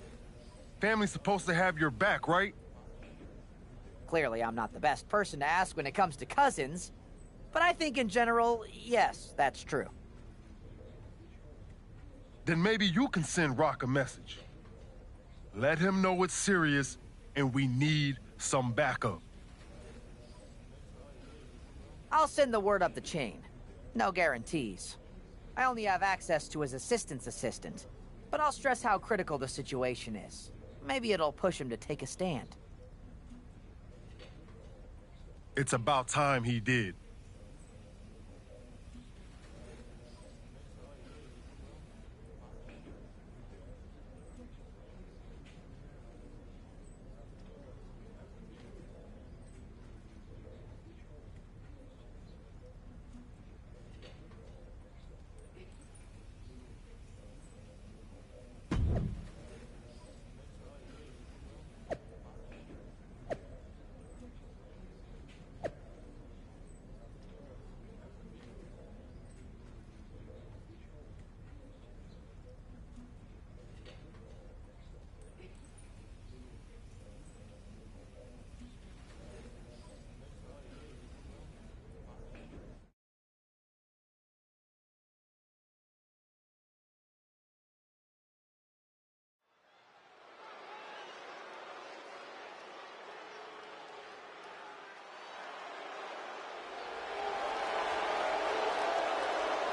Family's supposed to have your back, right? Clearly, I'm not the best person to ask when it comes to cousins, but I think in general, yes, that's true. Then maybe you can send Rock a message. Let him know it's serious and we need some backup. I'll send the word up the chain. No guarantees. I only have access to his assistant's assistant, but I'll stress how critical the situation is. Maybe it'll push him to take a stand. It's about time he did.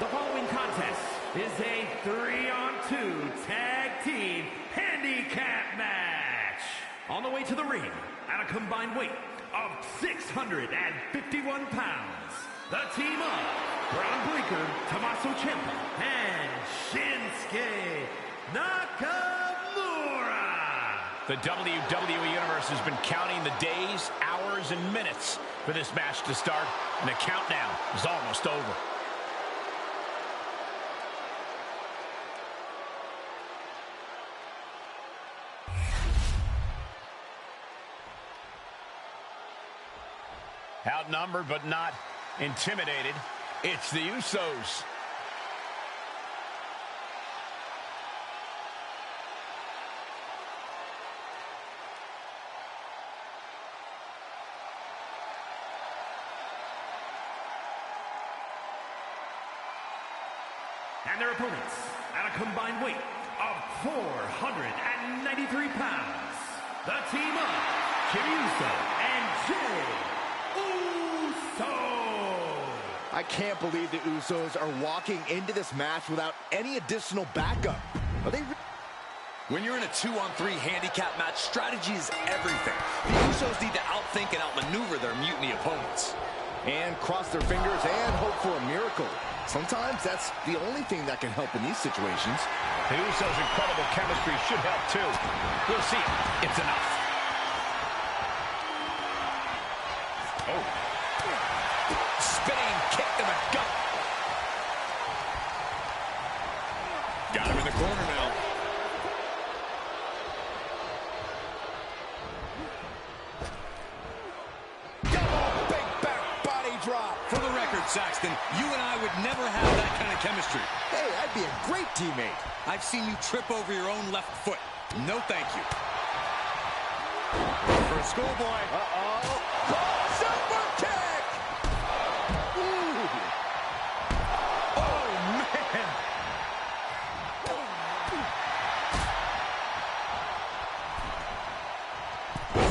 The following contest is a 3-on-2 tag team handicap match. On the way to the ring, at a combined weight of 651 pounds, the team of Braun Breaker, Tommaso Ciampa, and Shinsuke Nakamura. The WWE Universe has been counting the days, hours, and minutes for this match to start, and the countdown is almost over. Outnumbered but not intimidated, it's the Usos. And their opponents, at a combined weight of 493 pounds, the team of Jimmy Uso and Jey Uso. I can't believe the Usos are walking into this match without any additional backup. Are they... When you're in a 2-on-3 handicap match, strategy is everything. The Usos need to outthink and outmaneuver their Mutiny opponents. And cross their fingers and hope for a miracle. Sometimes that's the only thing that can help in these situations. The Usos' incredible chemistry should help too. We'll see. It's enough. Oh. Spinning kick to the gut. Got him in the corner now. Double big back body drop. For the record, Saxton, you and I would never have that kind of chemistry. Hey, I'd be a great teammate. I've seen you trip over your own left foot. No thank you. For a schoolboy. Uh-oh. Oh, super kick! Ooh. Oh, man.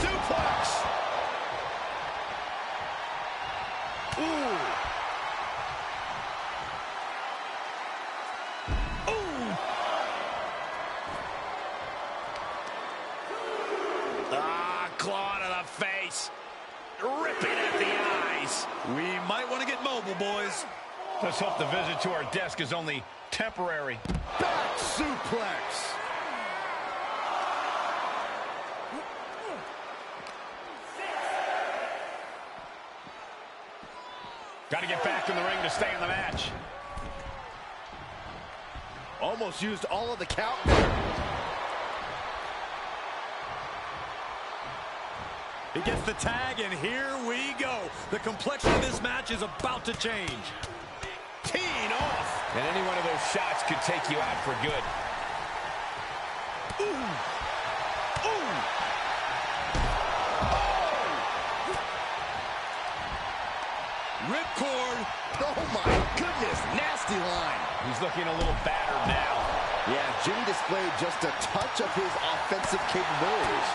Suplex. Ooh. Claw to the face. Ripping at the eyes. We might want to get mobile, boys. Let's hope the visit to our desk is only temporary. Back suplex. Got to get back in the ring to stay in the match. Almost used all of the count there. He gets the tag, and here we go. The complexion of this match is about to change. Teeing off. And any one of those shots could take you out for good. Ooh. Ooh. Oh. Ripcord. Oh, my goodness. Nasty line. He's looking a little battered now. Yeah, Jimmy displayed just a touch of his offensive capabilities.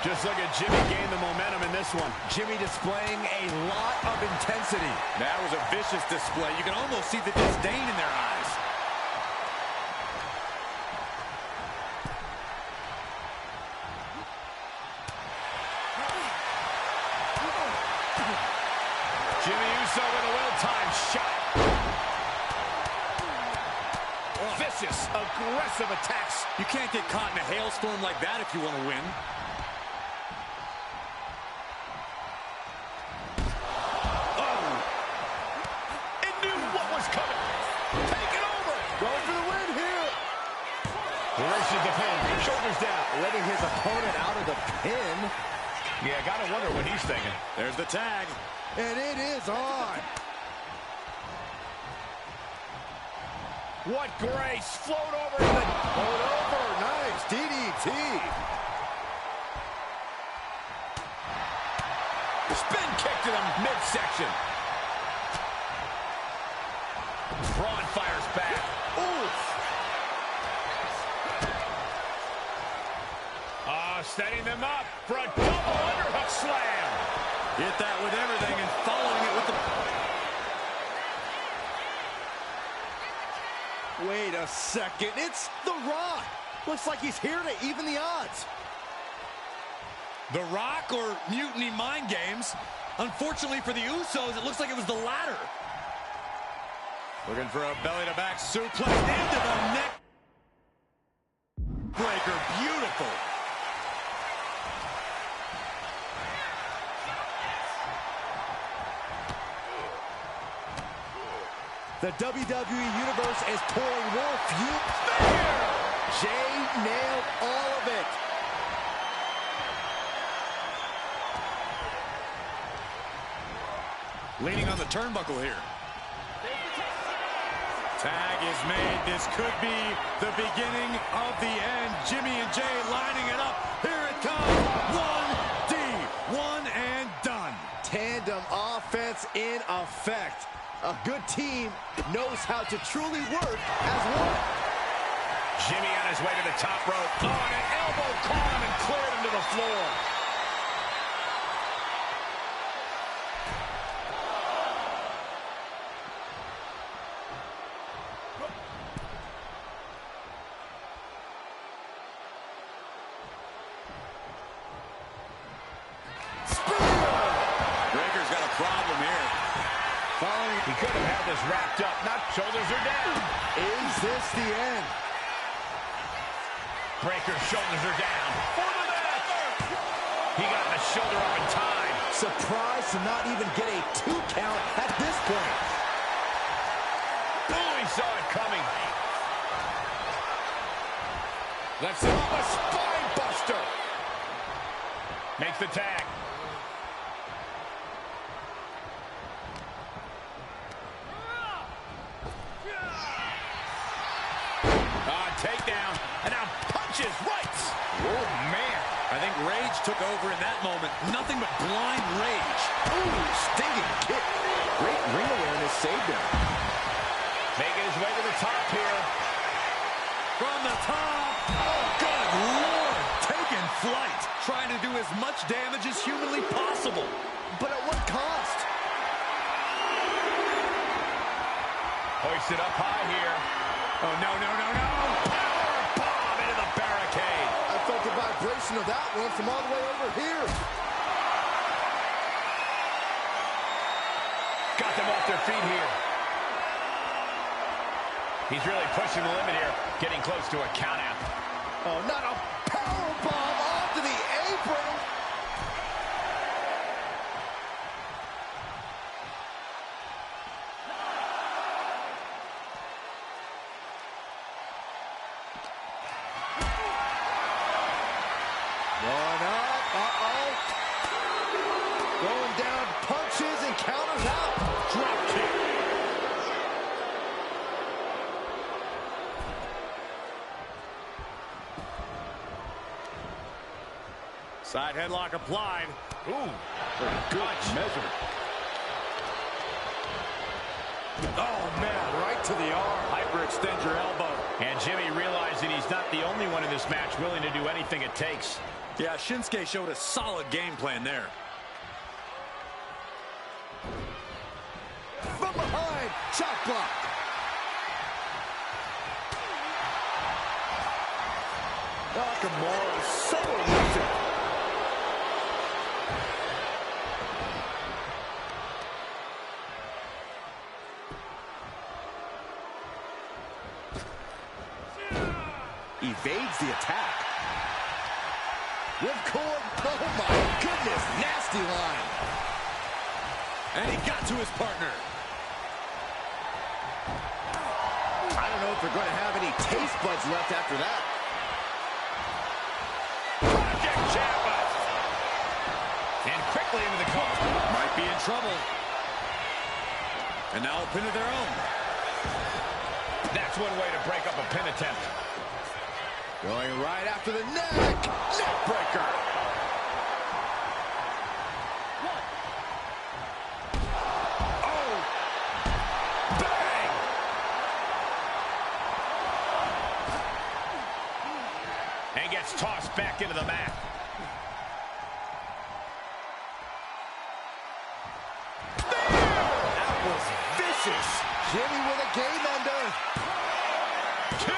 Just look at Jimmy gain the momentum in this one. Jimmy displaying a lot of intensity. That was a vicious display. You can almost see the disdain in their eyes. Jimmy Uso with a well-timed shot. Vicious, aggressive attacks. You can't get caught in a hailstorm like that if you want to win. The pin, shoulders down. Letting his opponent out of the pin. Yeah, gotta wonder what he's thinking. There's the tag. And it is on. What grace. Float over. Float over. Nice. DDT. Spin kick to the midsection. Braun fires back. Oof. Setting them up for a double underhook slam. Hit that with everything and following it with the... Wait a second. It's The Rock. Looks like he's here to even the odds. The Rock or Mutiny Mind Games? Unfortunately for the Usos, it looks like it was the latter. Looking for a belly-to-back suplex into the neck breaker. Beautiful. The WWE Universe is pouring more fuel. There! Jey nailed all of it. Leaning on the turnbuckle here. Tag is made. This could be the beginning of the end. Jimmy and Jey lining it up. Here it comes. 1D. One and done. defense in effect. A good team knows how to truly work as one. Jimmy on his way to the top rope. Oh, and an elbow caught him and cleared him to the floor. Breaker's got a problem here. He could have had this wrapped up. Not shoulders are down. Is this the end? Breaker's shoulders are down. For the match. He got the shoulder up in time. Surprised to not even get a 2 count at this point. Oh, he saw it coming. Let's hit off a spine buster. Makes the tag. Takedown, and now punches right. Oh, man. I think rage took over in that moment. Nothing but blind rage. Ooh, stinging kick. Great ring awareness saved him. Making his way to the top here. From the top. Oh, good Lord. Taking flight. Trying to do as much damage as humanly possible. But at what cost? Hoisted up high here. Oh, no, no, no, no. Power bomb into the barricade. I felt the vibration of that one from all the way over here. Got them off their feet here. He's really pushing the limit here. Getting close to a count out. Oh, not a power bomb onto the apron. Going up, going down, punches and counters out. Drop kick. Side headlock applied. Ooh, good measure. Oh, man, right to the arm. Hyperextend your elbow. And Jimmy realizing he's not the only one in this match willing to do anything it takes. Yeah, Shinsuke showed a solid game plan there. From behind, chop block. Nakamura so elusive. Evades the attack. Ripcord, oh my goodness, nasty line. And he got to his partner. I don't know if they're going to have any taste buds left after that. Project Ciampa. And quickly into the cover. Might be in trouble. And now a pin of their own. That's one way to break up a pin attempt. Going right after the neck. Neck breaker. Oh. Bang. And gets tossed back into the mat. That was vicious. Jimmy with a game ender. 2.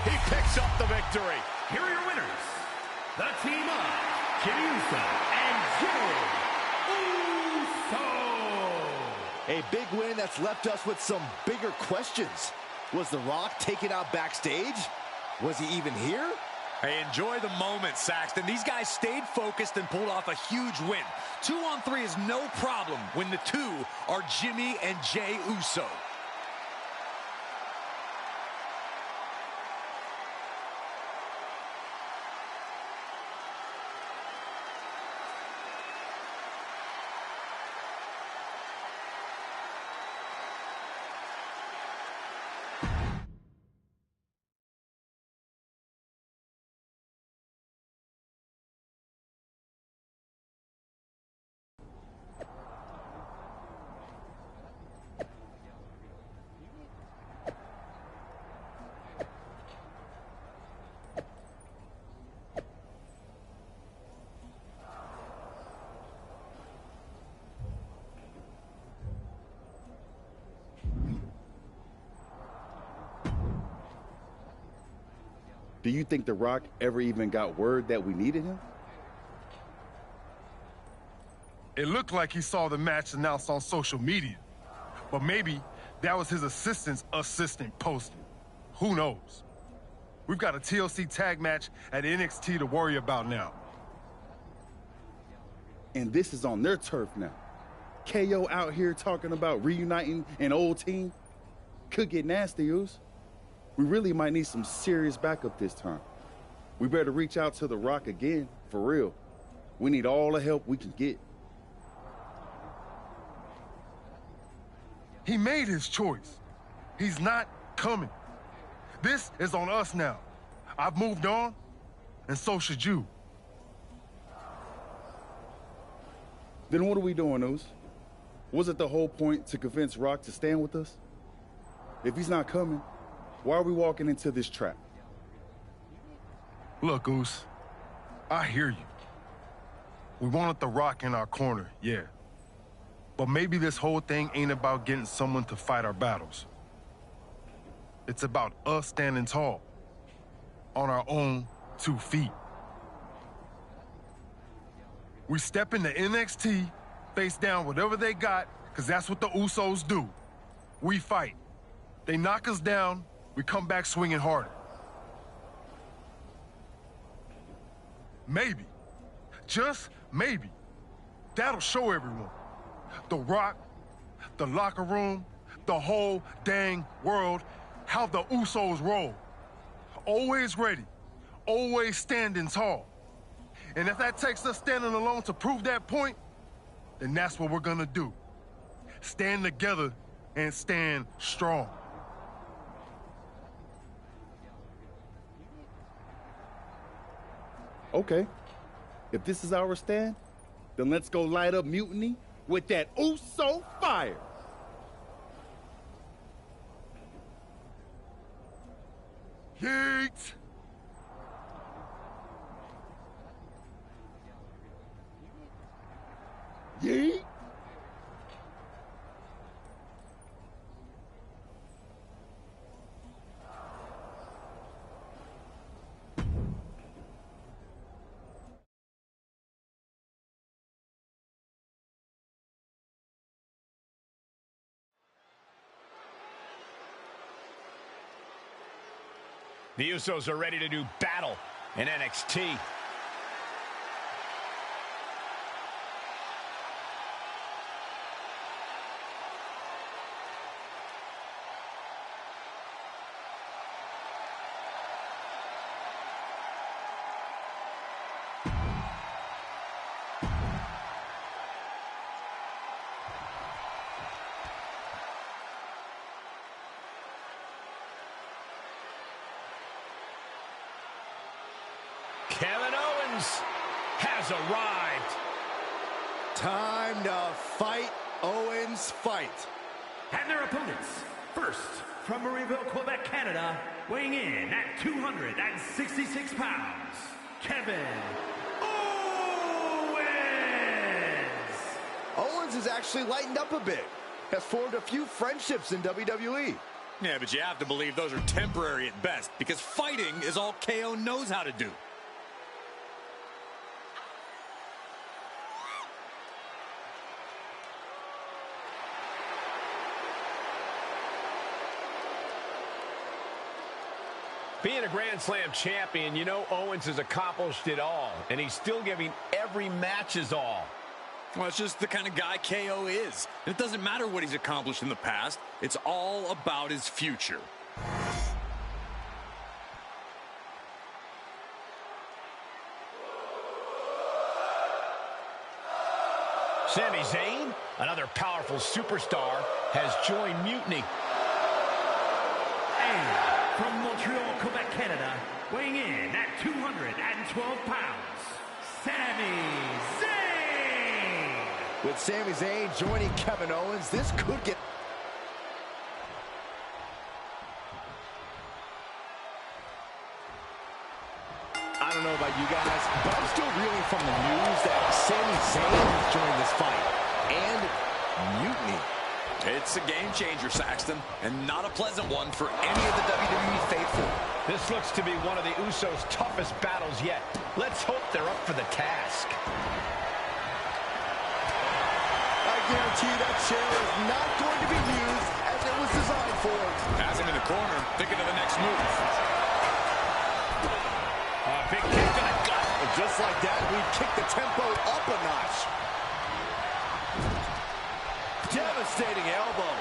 He picks up the victory. Here are your winners. The team of Jimmy Uso and Jey Uso. A big win that's left us with some bigger questions. Was The Rock taken out backstage? Was he even here? Hey, enjoy the moment, Saxton. These guys stayed focused and pulled off a huge win. 2-on-3 is no problem when the two are Jimmy and Jey Uso. Do you think The Rock ever even got word that we needed him? It looked like he saw the match announced on social media. But maybe that was his assistant posting. Who knows? We've got a TLC tag match at NXT to worry about now. And this is on their turf now. KO out here talking about reuniting an old team. Could get nasty, Oos. We really might need some serious backup this time. We better reach out to The Rock again, for real. We need all the help we can get. He made his choice. He's not coming. This is on us now. I've moved on, and so should you. Then what are we doing, Oos? Was it the whole point to convince Rock to stand with us? If he's not coming, why are we walking into this trap? Look, Oos, I hear you. We wanted The Rock in our corner, yeah. But maybe this whole thing ain't about getting someone to fight our battles. It's about us standing tall, on our own 2 feet. We step into NXT, face down whatever they got, because that's what the Usos do. We fight. They knock us down, we come back swinging harder. Maybe, just maybe, that'll show everyone. The Rock, the locker room, the whole dang world, how the Usos roll. Always ready, always standing tall. And if that takes us standing alone to prove that point, then that's what we're gonna do. Stand together and stand strong. Okay, if this is our stand, then let's go light up Mutiny with that Uso fire. Yeet! Yeet! The Usos are ready to do battle in NXT. Kevin Owens has arrived. Time to fight, Owens, fight. And their opponents, first from Marieville, Quebec, Canada, weighing in at 266 pounds, Kevin Owens. Owens has actually lightened up a bit. Has formed a few friendships in WWE. Yeah, but you have to believe those are temporary at best, because fighting is all KO knows how to do. Being a Grand Slam champion, you know Owens has accomplished it all, and he's still giving every match his all. Well, it's just the kind of guy KO is. It doesn't matter what he's accomplished in the past. It's all about his future. Sami Zayn, another powerful superstar, has joined Mutiny. And from Montreal, Quebec, Canada, weighing in at 212 pounds, Sami Zayn. With Sami Zayn joining Kevin Owens, this could get... I don't know about you guys, but I'm still reeling from the news that Sami Zayn has joined this fight. And Mutiny. It's a game changer, Saxton, and not a pleasant one for any of the WWE faithful. This looks to be one of the Usos' toughest battles yet. Let's hope they're up for the task. I guarantee that chair is not going to be used as it was designed for. Has him in the corner, thinking of the next move. Big kick to the gut. And just like that, we kick the tempo up a notch. Devastating elbow.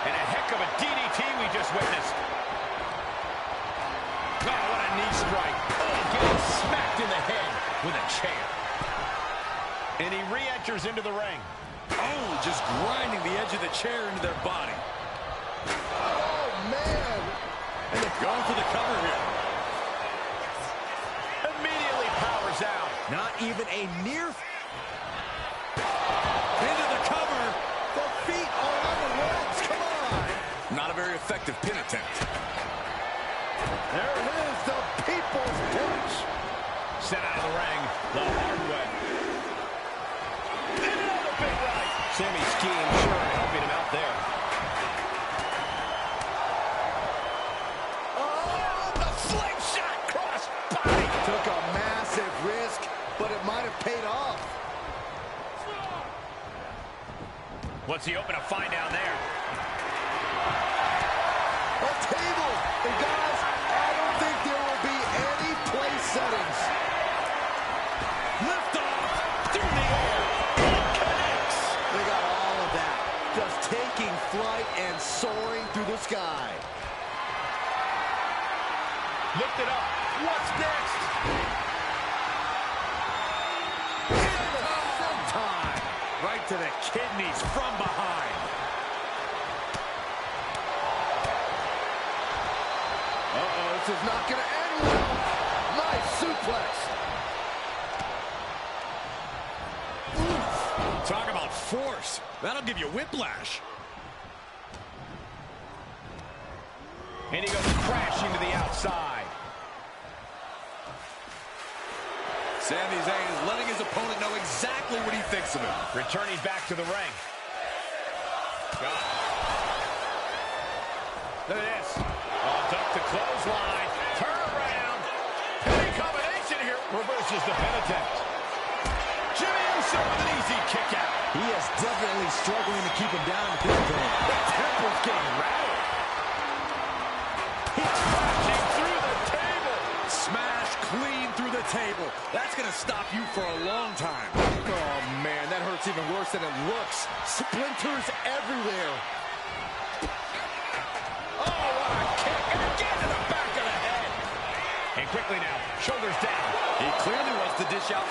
And a heck of a DDT we just witnessed. Oh, what a knee strike. Oh, getting smacked in the head with a chair. And he re-enters into the ring. Oh, just grinding the edge of the chair into their body. Oh, man. And they're going for the cover here. Immediately powers out. Not even a near... Into the cover. The feet are on the ropes. Come on. Not a very effective pin attempt. There it is, the people's punch. Sent out of the ring the hard way. And another big right. Sammy's scheme sure helping him out there. Oh, the slingshot cross body. Took a massive risk, but it might have paid off. What's he hoping to find down there? A table. And guys, I don't think there will be any place settings. Lift off through the air. It connects. They got all of that. Just taking flight and soaring through the sky. Lift it up. What's next? Time. Right to the kidneys from behind. Uh-oh, this is not going to end well. Nice suplex. Oof. Talk about force. That'll give you whiplash. And he goes crashing to the outside. Sami Zayn is letting his opponent know exactly what he thinks of him. Returning back to the ring. God. Look at this. Oh, duck to clothesline. Turn around. Heavy combination here. Reverses the pin attempt. Jimmy Uso with an easy kick out. He is definitely struggling to keep him down at this point. The temper's getting rattled. He's crashing through the table. Smash clean through the table. That's going to stop you for a long time. Oh, man, that hurts even worse than it looks. Splinters everywhere. Oh, what a kick. And again to the back of the head. And quickly now, shoulders down. He clearly wants to dish out.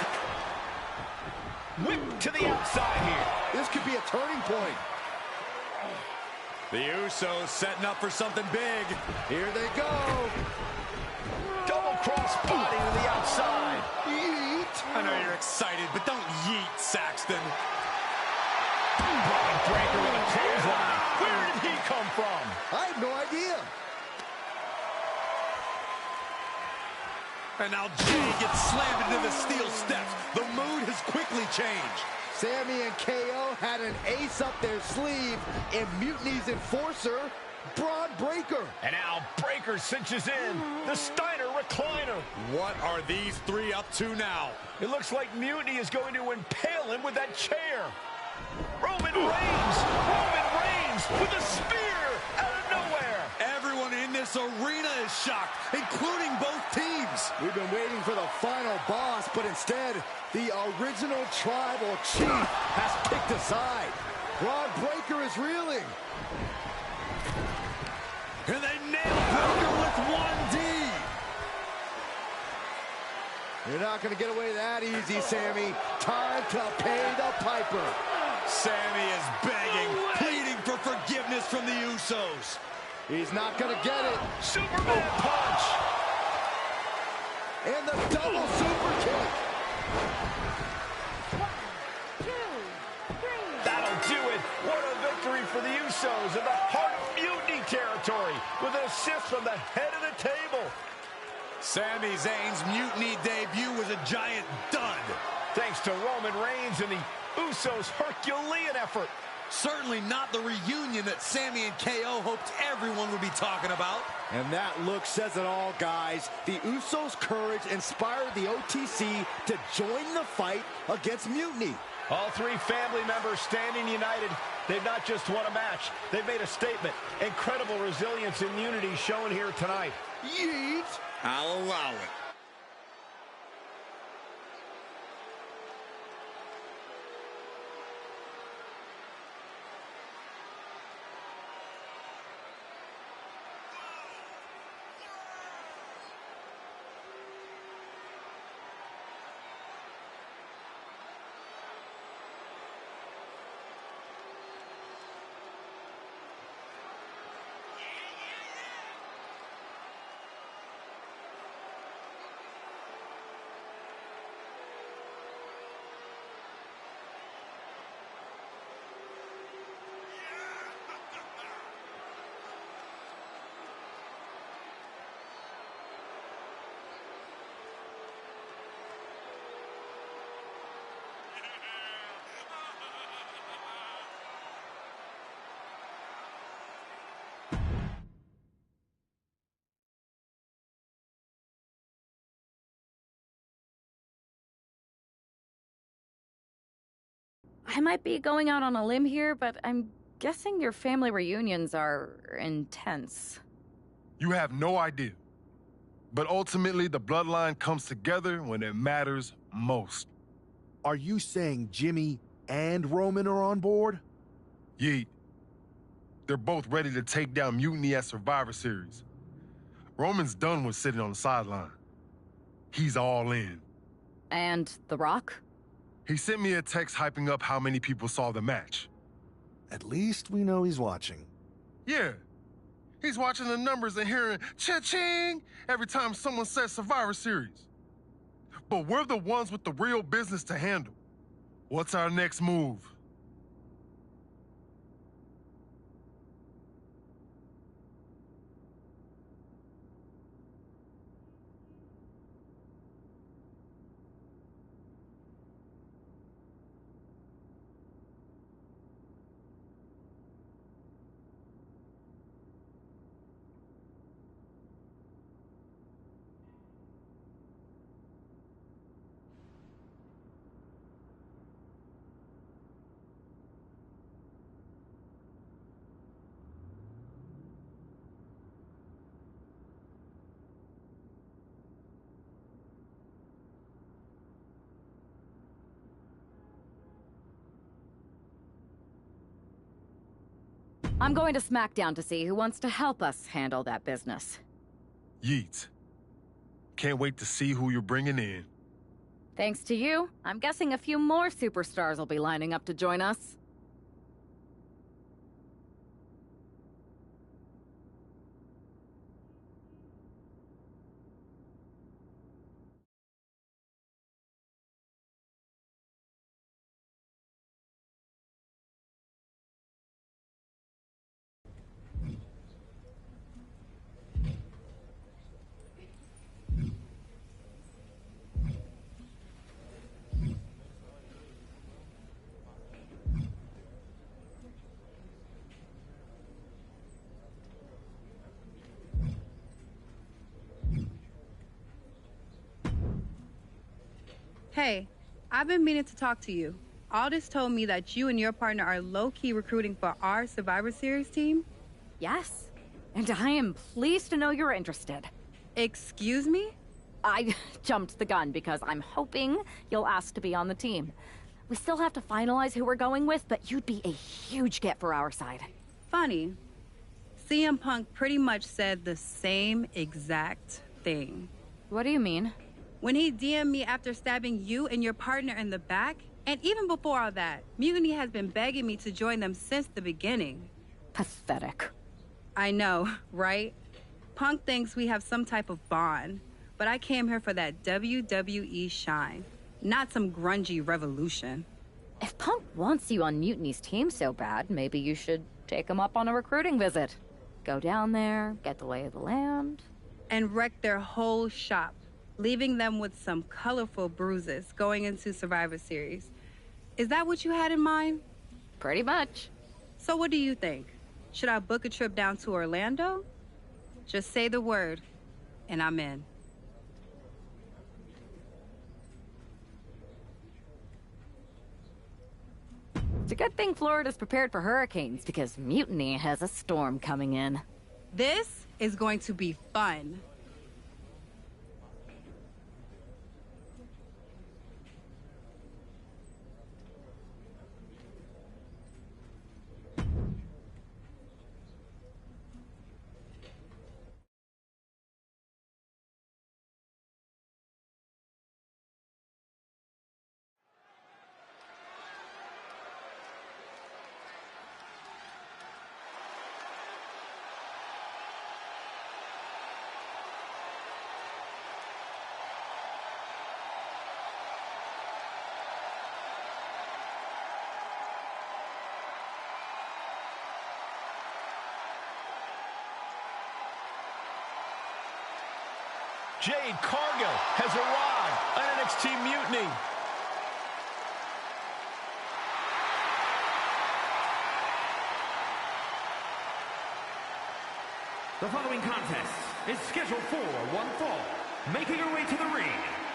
Whip to the outside here. This could be a turning point. The Usos setting up for something big. Here they go. Double cross body to the outside. Yeet. I know you're excited, but don't yeet, Saxton. Braun Breaker with a clothesline. Where did he come from? I have no idea. And now Jay gets slammed into the steel steps. The mood has quickly changed. Sammy and KO had an ace up their sleeve in Mutiny's enforcer, Braun Breaker. And now Breaker cinches in. The Steiner recliner. What are these three up to now? It looks like Mutiny is going to impale him with that chair. Roman Reigns with a spear out of nowhere. Everyone in this arena is shocked, including both teams. We've been waiting for the final boss, but instead, the original tribal chief has picked a side. Braun Breaker is reeling. And they nail Breaker with 1D. You're not going to get away that easy, Sammy. Time to pay the piper. Sammy is begging, pleading for forgiveness from the Usos. He's not going to get it. Superman punch. And the double super kick. 1, 2, 3. That'll do it. What a victory for the Usos in the heart of Mutiny territory with an assist from the head of the table. Sami Zayn's Mutiny debut was a giant dud. Thanks to Roman Reigns and the Usos' Herculean effort. Certainly not the reunion that Sammy and KO hoped everyone would be talking about. And that look says it all, guys. The Usos' courage inspired the OTC to join the fight against Mutiny. All three family members standing united. They've not just won a match, they've made a statement. Incredible resilience and unity shown here tonight. Yeet! I'll allow it. I might be going out on a limb here, but I'm guessing your family reunions are intense. You have no idea. But ultimately, the bloodline comes together when it matters most. Are you saying Jimmy and Roman are on board? Yeet. They're both ready to take down Mutiny at Survivor Series. Roman's done with sitting on the sideline. He's all in. And The Rock? He sent me a text hyping up how many people saw the match. At least we know he's watching. Yeah. He's watching the numbers and hearing cha-ching every time someone says Survivor Series. But we're the ones with the real business to handle. What's our next move? I'm going to SmackDown to see who wants to help us handle that business. Yeet. Can't wait to see who you're bringing in. Thanks to you, I'm guessing a few more superstars will be lining up to join us. Hey, I've been meaning to talk to you. Aldous told me that you and your partner are low-key recruiting for our Survivor Series team. Yes, and I am pleased to know you're interested. Excuse me? I jumped the gun because I'm hoping you'll ask to be on the team. We still have to finalize who we're going with, but you'd be a huge get for our side. Funny. CM Punk pretty much said the same exact thing. What do you mean? When he DM'd me after stabbing you and your partner in the back, and even before all that, Mutiny has been begging me to join them since the beginning. Pathetic. I know, right? Punk thinks we have some type of bond, but I came here for that WWE shine, not some grungy revolution. If Punk wants you on Mutiny's team so bad, maybe you should take him up on a recruiting visit. Go down there, get the lay of the land. And wreck their whole shop, leaving them with some colorful bruises going into Survivor Series. Is that what you had in mind? Pretty much. So what do you think? Should I book a trip down to Orlando? Just say the word, and I'm in. It's a good thing Florida's prepared for hurricanes, because Mutiny has a storm coming in. This is going to be fun. Jade Cargill has arrived on NXT Mutiny. The following contest is scheduled for one fall. Making her way to the ring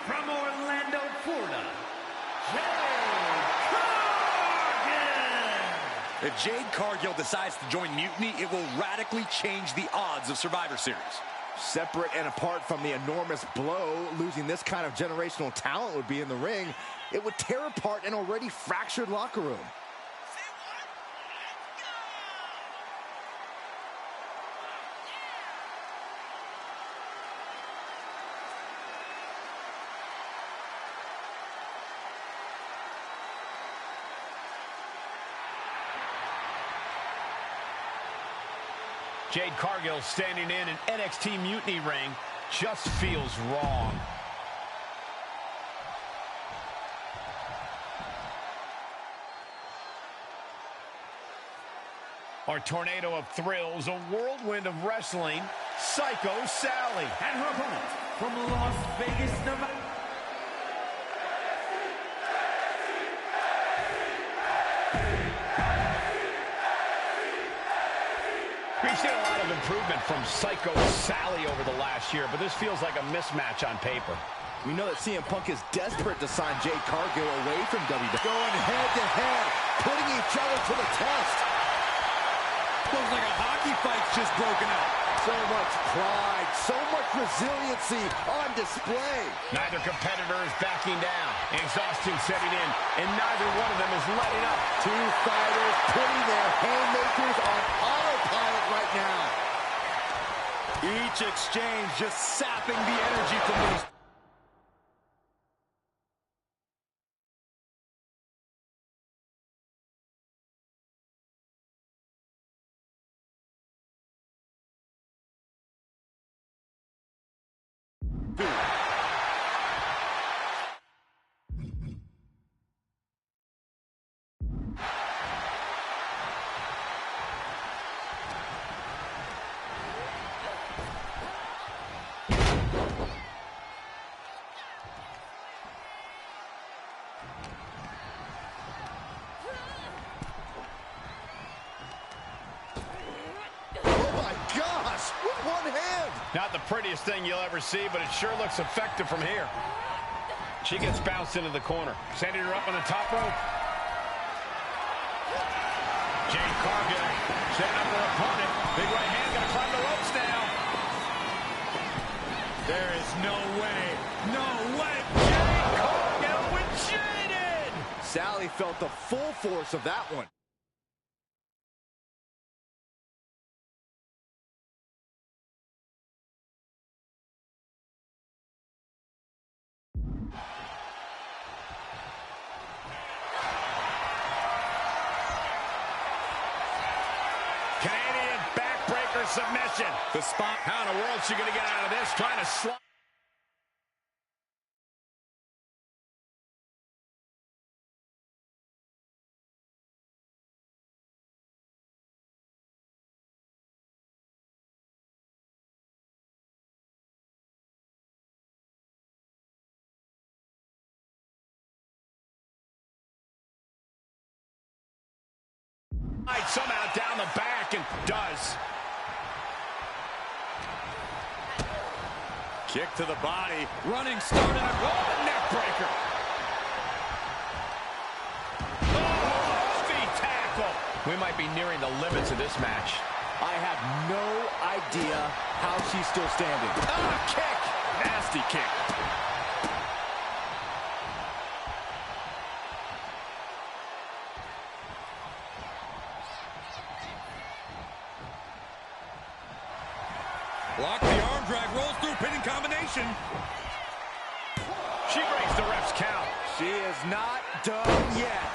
from Orlando, Florida, Jade Cargill! If Jade Cargill decides to join Mutiny, it will radically change the odds of Survivor Series. Separate and apart from the enormous blow losing this kind of generational talent would be in the ring, it would tear apart an already fractured locker room. Jade Cargill standing in an NXT Mutiny ring just feels wrong. Our tornado of thrills, a whirlwind of wrestling, Psycho Sally. And her opponent from Las Vegas, Nevada. We've seen a lot of improvement from Psycho Sally over the last year, but this feels like a mismatch on paper. We know that CM Punk is desperate to sign Jade Cargill away from WWE. Going head-to-head, putting each other to the test. Looks like a hockey fight's just broken out. So much pride, so much resiliency on display. Neither competitor is backing down. Exhaustion setting in, and neither one of them is letting up. Two fighters putting their haymakers on autopilot right now. Each exchange just sapping the energy from these. Not the prettiest thing you'll ever see, but it sure looks effective from here. She gets bounced into the corner. Sending her up on the top rope. Jade Cargill setting up her opponent. Big right hand, gonna climb the ropes now. There is no way. Jade Cargill with jaded. Sally felt the full force of that one. Canadian backbreaker submission. The spot. How in the world is she going to get out of this? Trying to slide. Somehow down the back and does. Kick to the body. Running start and a neck breaker. Oh, feet tackle. We might be nearing the limits of this match. I have no idea how she's still standing. Kick. Nasty kick. Block the arm drag, rolls through, pinning combination. She breaks the ref's count. She is not done yet.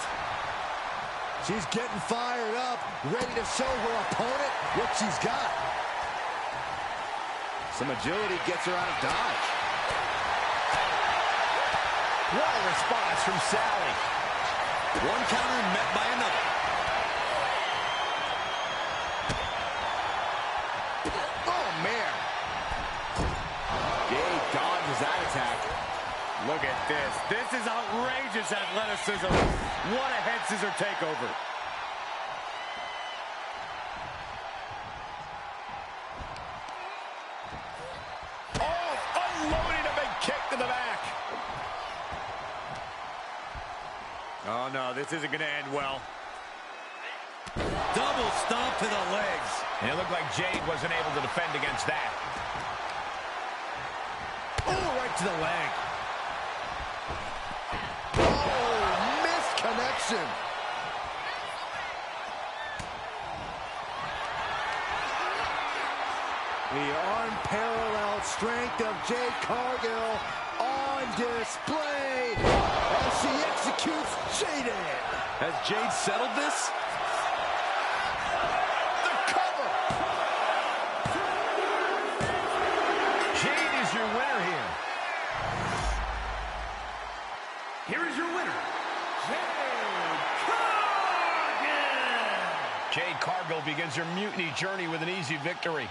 She's getting fired up, ready to show her opponent what she's got. Some agility gets her out of dodge. What a response from Sally. One counter met by another. Oh, man. Jade dodges that attack. Look at this. This is outrageous athleticism. What a head scissor takeover. Oh, unloading a big kick to the back. Oh, no, this isn't going to end well. Double stomp to the legs. And it looked like Jade wasn't able to defend against that. Oh, right to the leg. Oh, missed connection. The unparalleled strength of Jade Cargill on display as she executes Jade. Has Jade settled this? The cover. Jade is your winner here. Here is your winner, Jade Cargill begins her mutiny journey with an easy victory.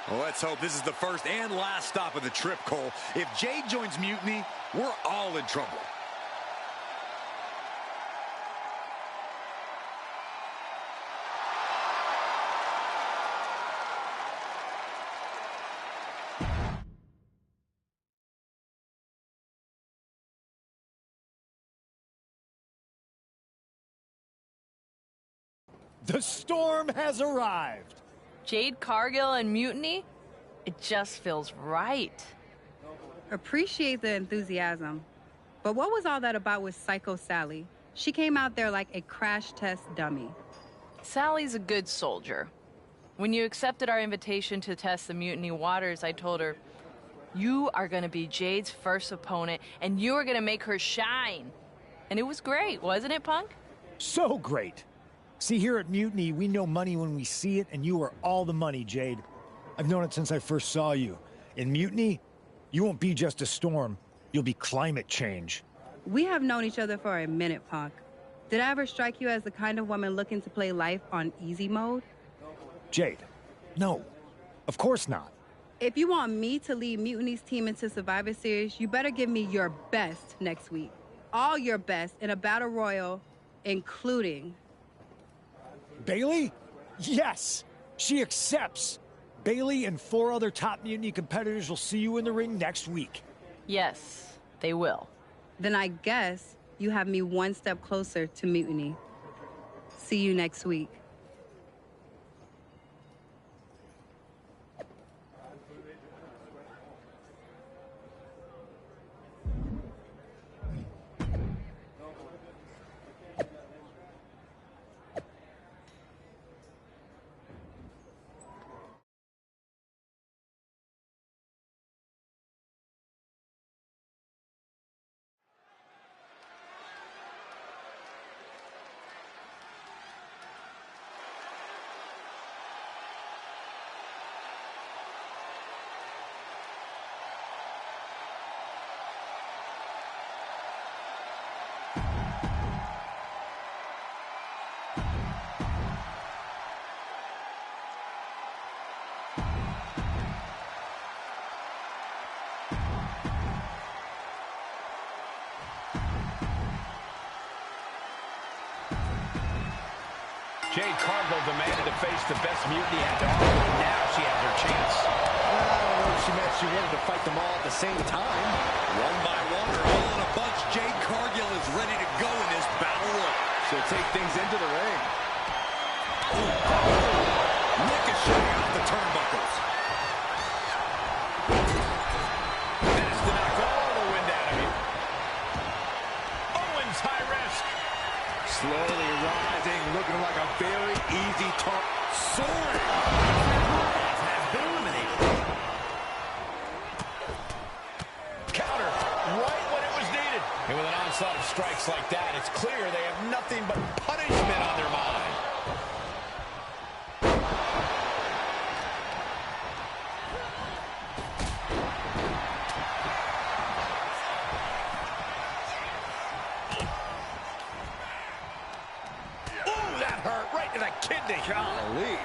Well, let's hope this is the first and last stop of the trip, Cole. If Jade joins Mutiny, we're all in trouble. The storm has arrived. Jade Cargill and Mutiny? It just feels right. Appreciate the enthusiasm. But what was all that about with Psycho Sally? She came out there like a crash test dummy. Sally's a good soldier. When you accepted our invitation to test the Mutiny waters, I told her, you are going to be Jade's first opponent, and you are going to make her shine. And it was great, wasn't it, Punk? So great. See, here at Mutiny, we know money when we see it, and you are all the money, Jade. I've known it since I first saw you. In Mutiny, you won't be just a storm. You'll be climate change. We have known each other for a minute, Punk. Did I ever strike you as the kind of woman looking to play life on easy mode? Jade, no. Of course not. If you want me to lead Mutiny's team into Survivor Series, you better give me your best next week. All your best in a battle royal, including... Bailey? Yes! She accepts! Bailey and 4 other top Mutiny competitors will see you in the ring next week. Yes, they will. Then I guess you have me one step closer to Mutiny. See you next week. Jade Cargill demanded to face the best Mutiny had to offer, and now she has her chance. I don't know if she meant she wanted to fight them all at the same time. One by one or all in a bunch, Jade Cargill is ready to go in this battle royal. She'll take things into the ring. Ricocheting off the turnbuckles. Managed to knock all the wind out of you. Owens high risk. Slowly rising, looking like a very easy target. Soaring. Has been eliminated. Counter right when it was needed. And with an onslaught of strikes like that, it's clear they have nothing but punishment on their mind. Ooh, that hurt right to the kidney. Golly.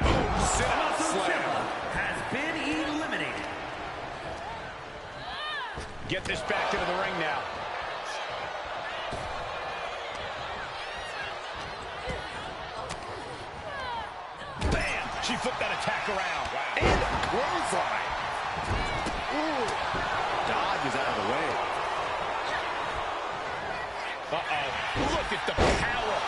Sit-out slam. Has been eliminated. Get this back into the ring now. Bam! She flipped that attack around. Wow. And a clothesline. Ooh. Dodges out of the way. Uh-oh. Look at the power.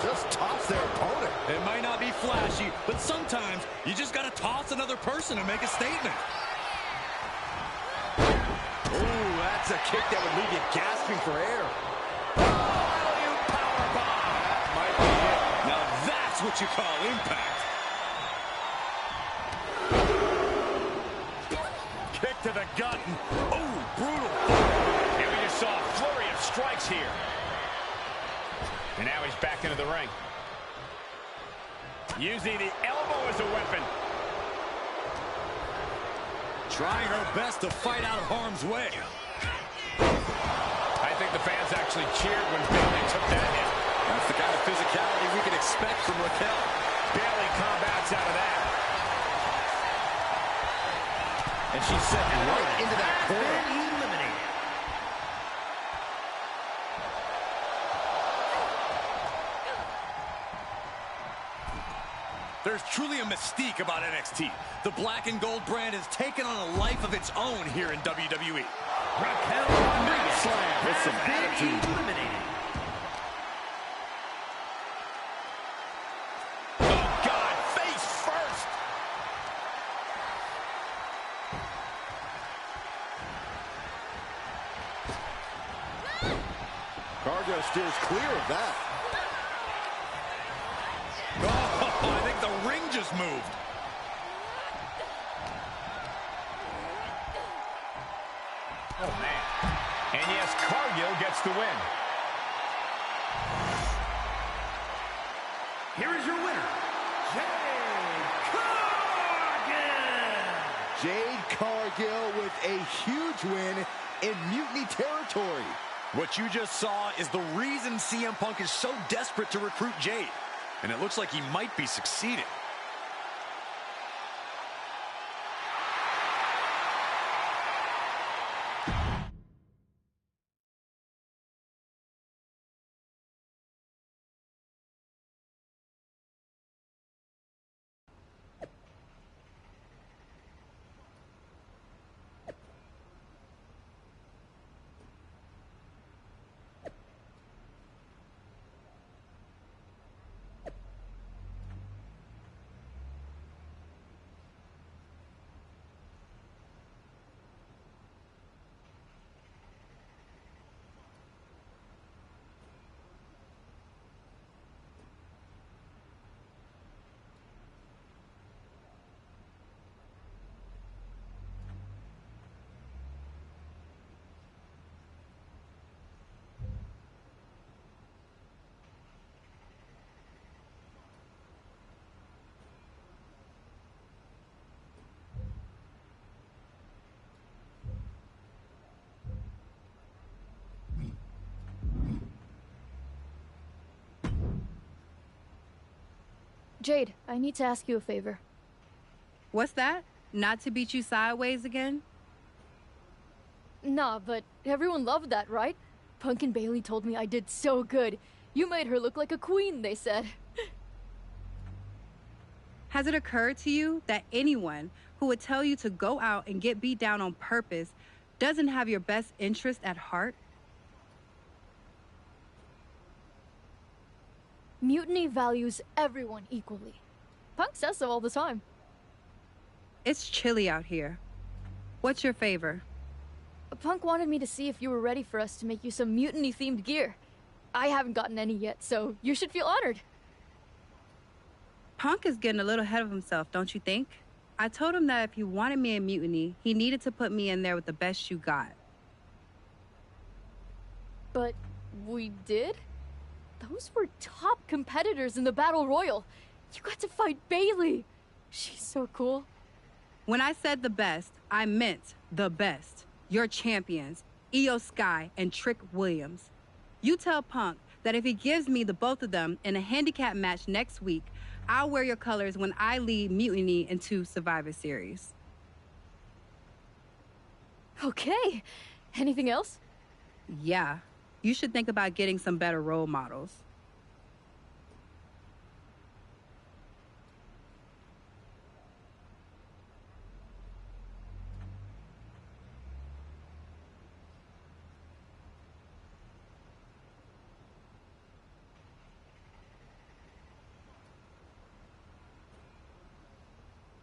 Just toss their opponent. It might not be flashy, but sometimes you just got to toss another person and make a statement. Ooh, that's a kick that would leave you gasping for air. That might be it. Now that's what you call impact. Kick to the gut. Ooh, brutal. And we just saw a flurry of strikes here. And now he's back into the ring. Using the elbow as a weapon. Trying her best to fight out of harm's way. I think the fans actually cheered when Bayley took that hit. That's the kind of physicality we can expect from Raquel. Bayley combats out of that. And she's set right into that corner. Eliminated. There's truly a mystique about NXT. The black and gold brand has taken on a life of its own here in WWE. Raquel Slam with some attitude. eliminated. Oh, God, face first. Cargill steers clear of that. Oh, I think the ring just moved. Oh, man. And yes, Cargill gets the win. Here is your winner, Jade Cargill. Jade Cargill with a huge win in Mutiny territory. What you just saw is the reason CM Punk is so desperate to recruit Jade. And it looks like he might be succeeding. Jade, I need to ask you a favor. What's that? Not to beat you sideways again? Nah, but everyone loved that, right? Punk and Bailey told me I did so good. You made her look like a queen, they said. Has it occurred to you that anyone who would tell you to go out and get beat down on purpose doesn't have your best interest at heart? Mutiny values everyone equally. Punk says so all the time. It's chilly out here. What's your favor? Punk wanted me to see if you were ready for us to make you some mutiny-themed gear. I haven't gotten any yet, so you should feel honored. Punk is getting a little ahead of himself, don't you think? I told him that if he wanted me in Mutiny, he needed to put me in there with the best you got. But we did? Those were top competitors in the Battle Royal. You got to fight Bailey. She's so cool. When I said the best, I meant the best. Your champions, Io Sky and Trick Williams. You tell Punk that if he gives me the both of them in a handicap match next week, I'll wear your colors when I lead Mutiny into Survivor Series. Okay. Anything else? Yeah. You should think about getting some better role models.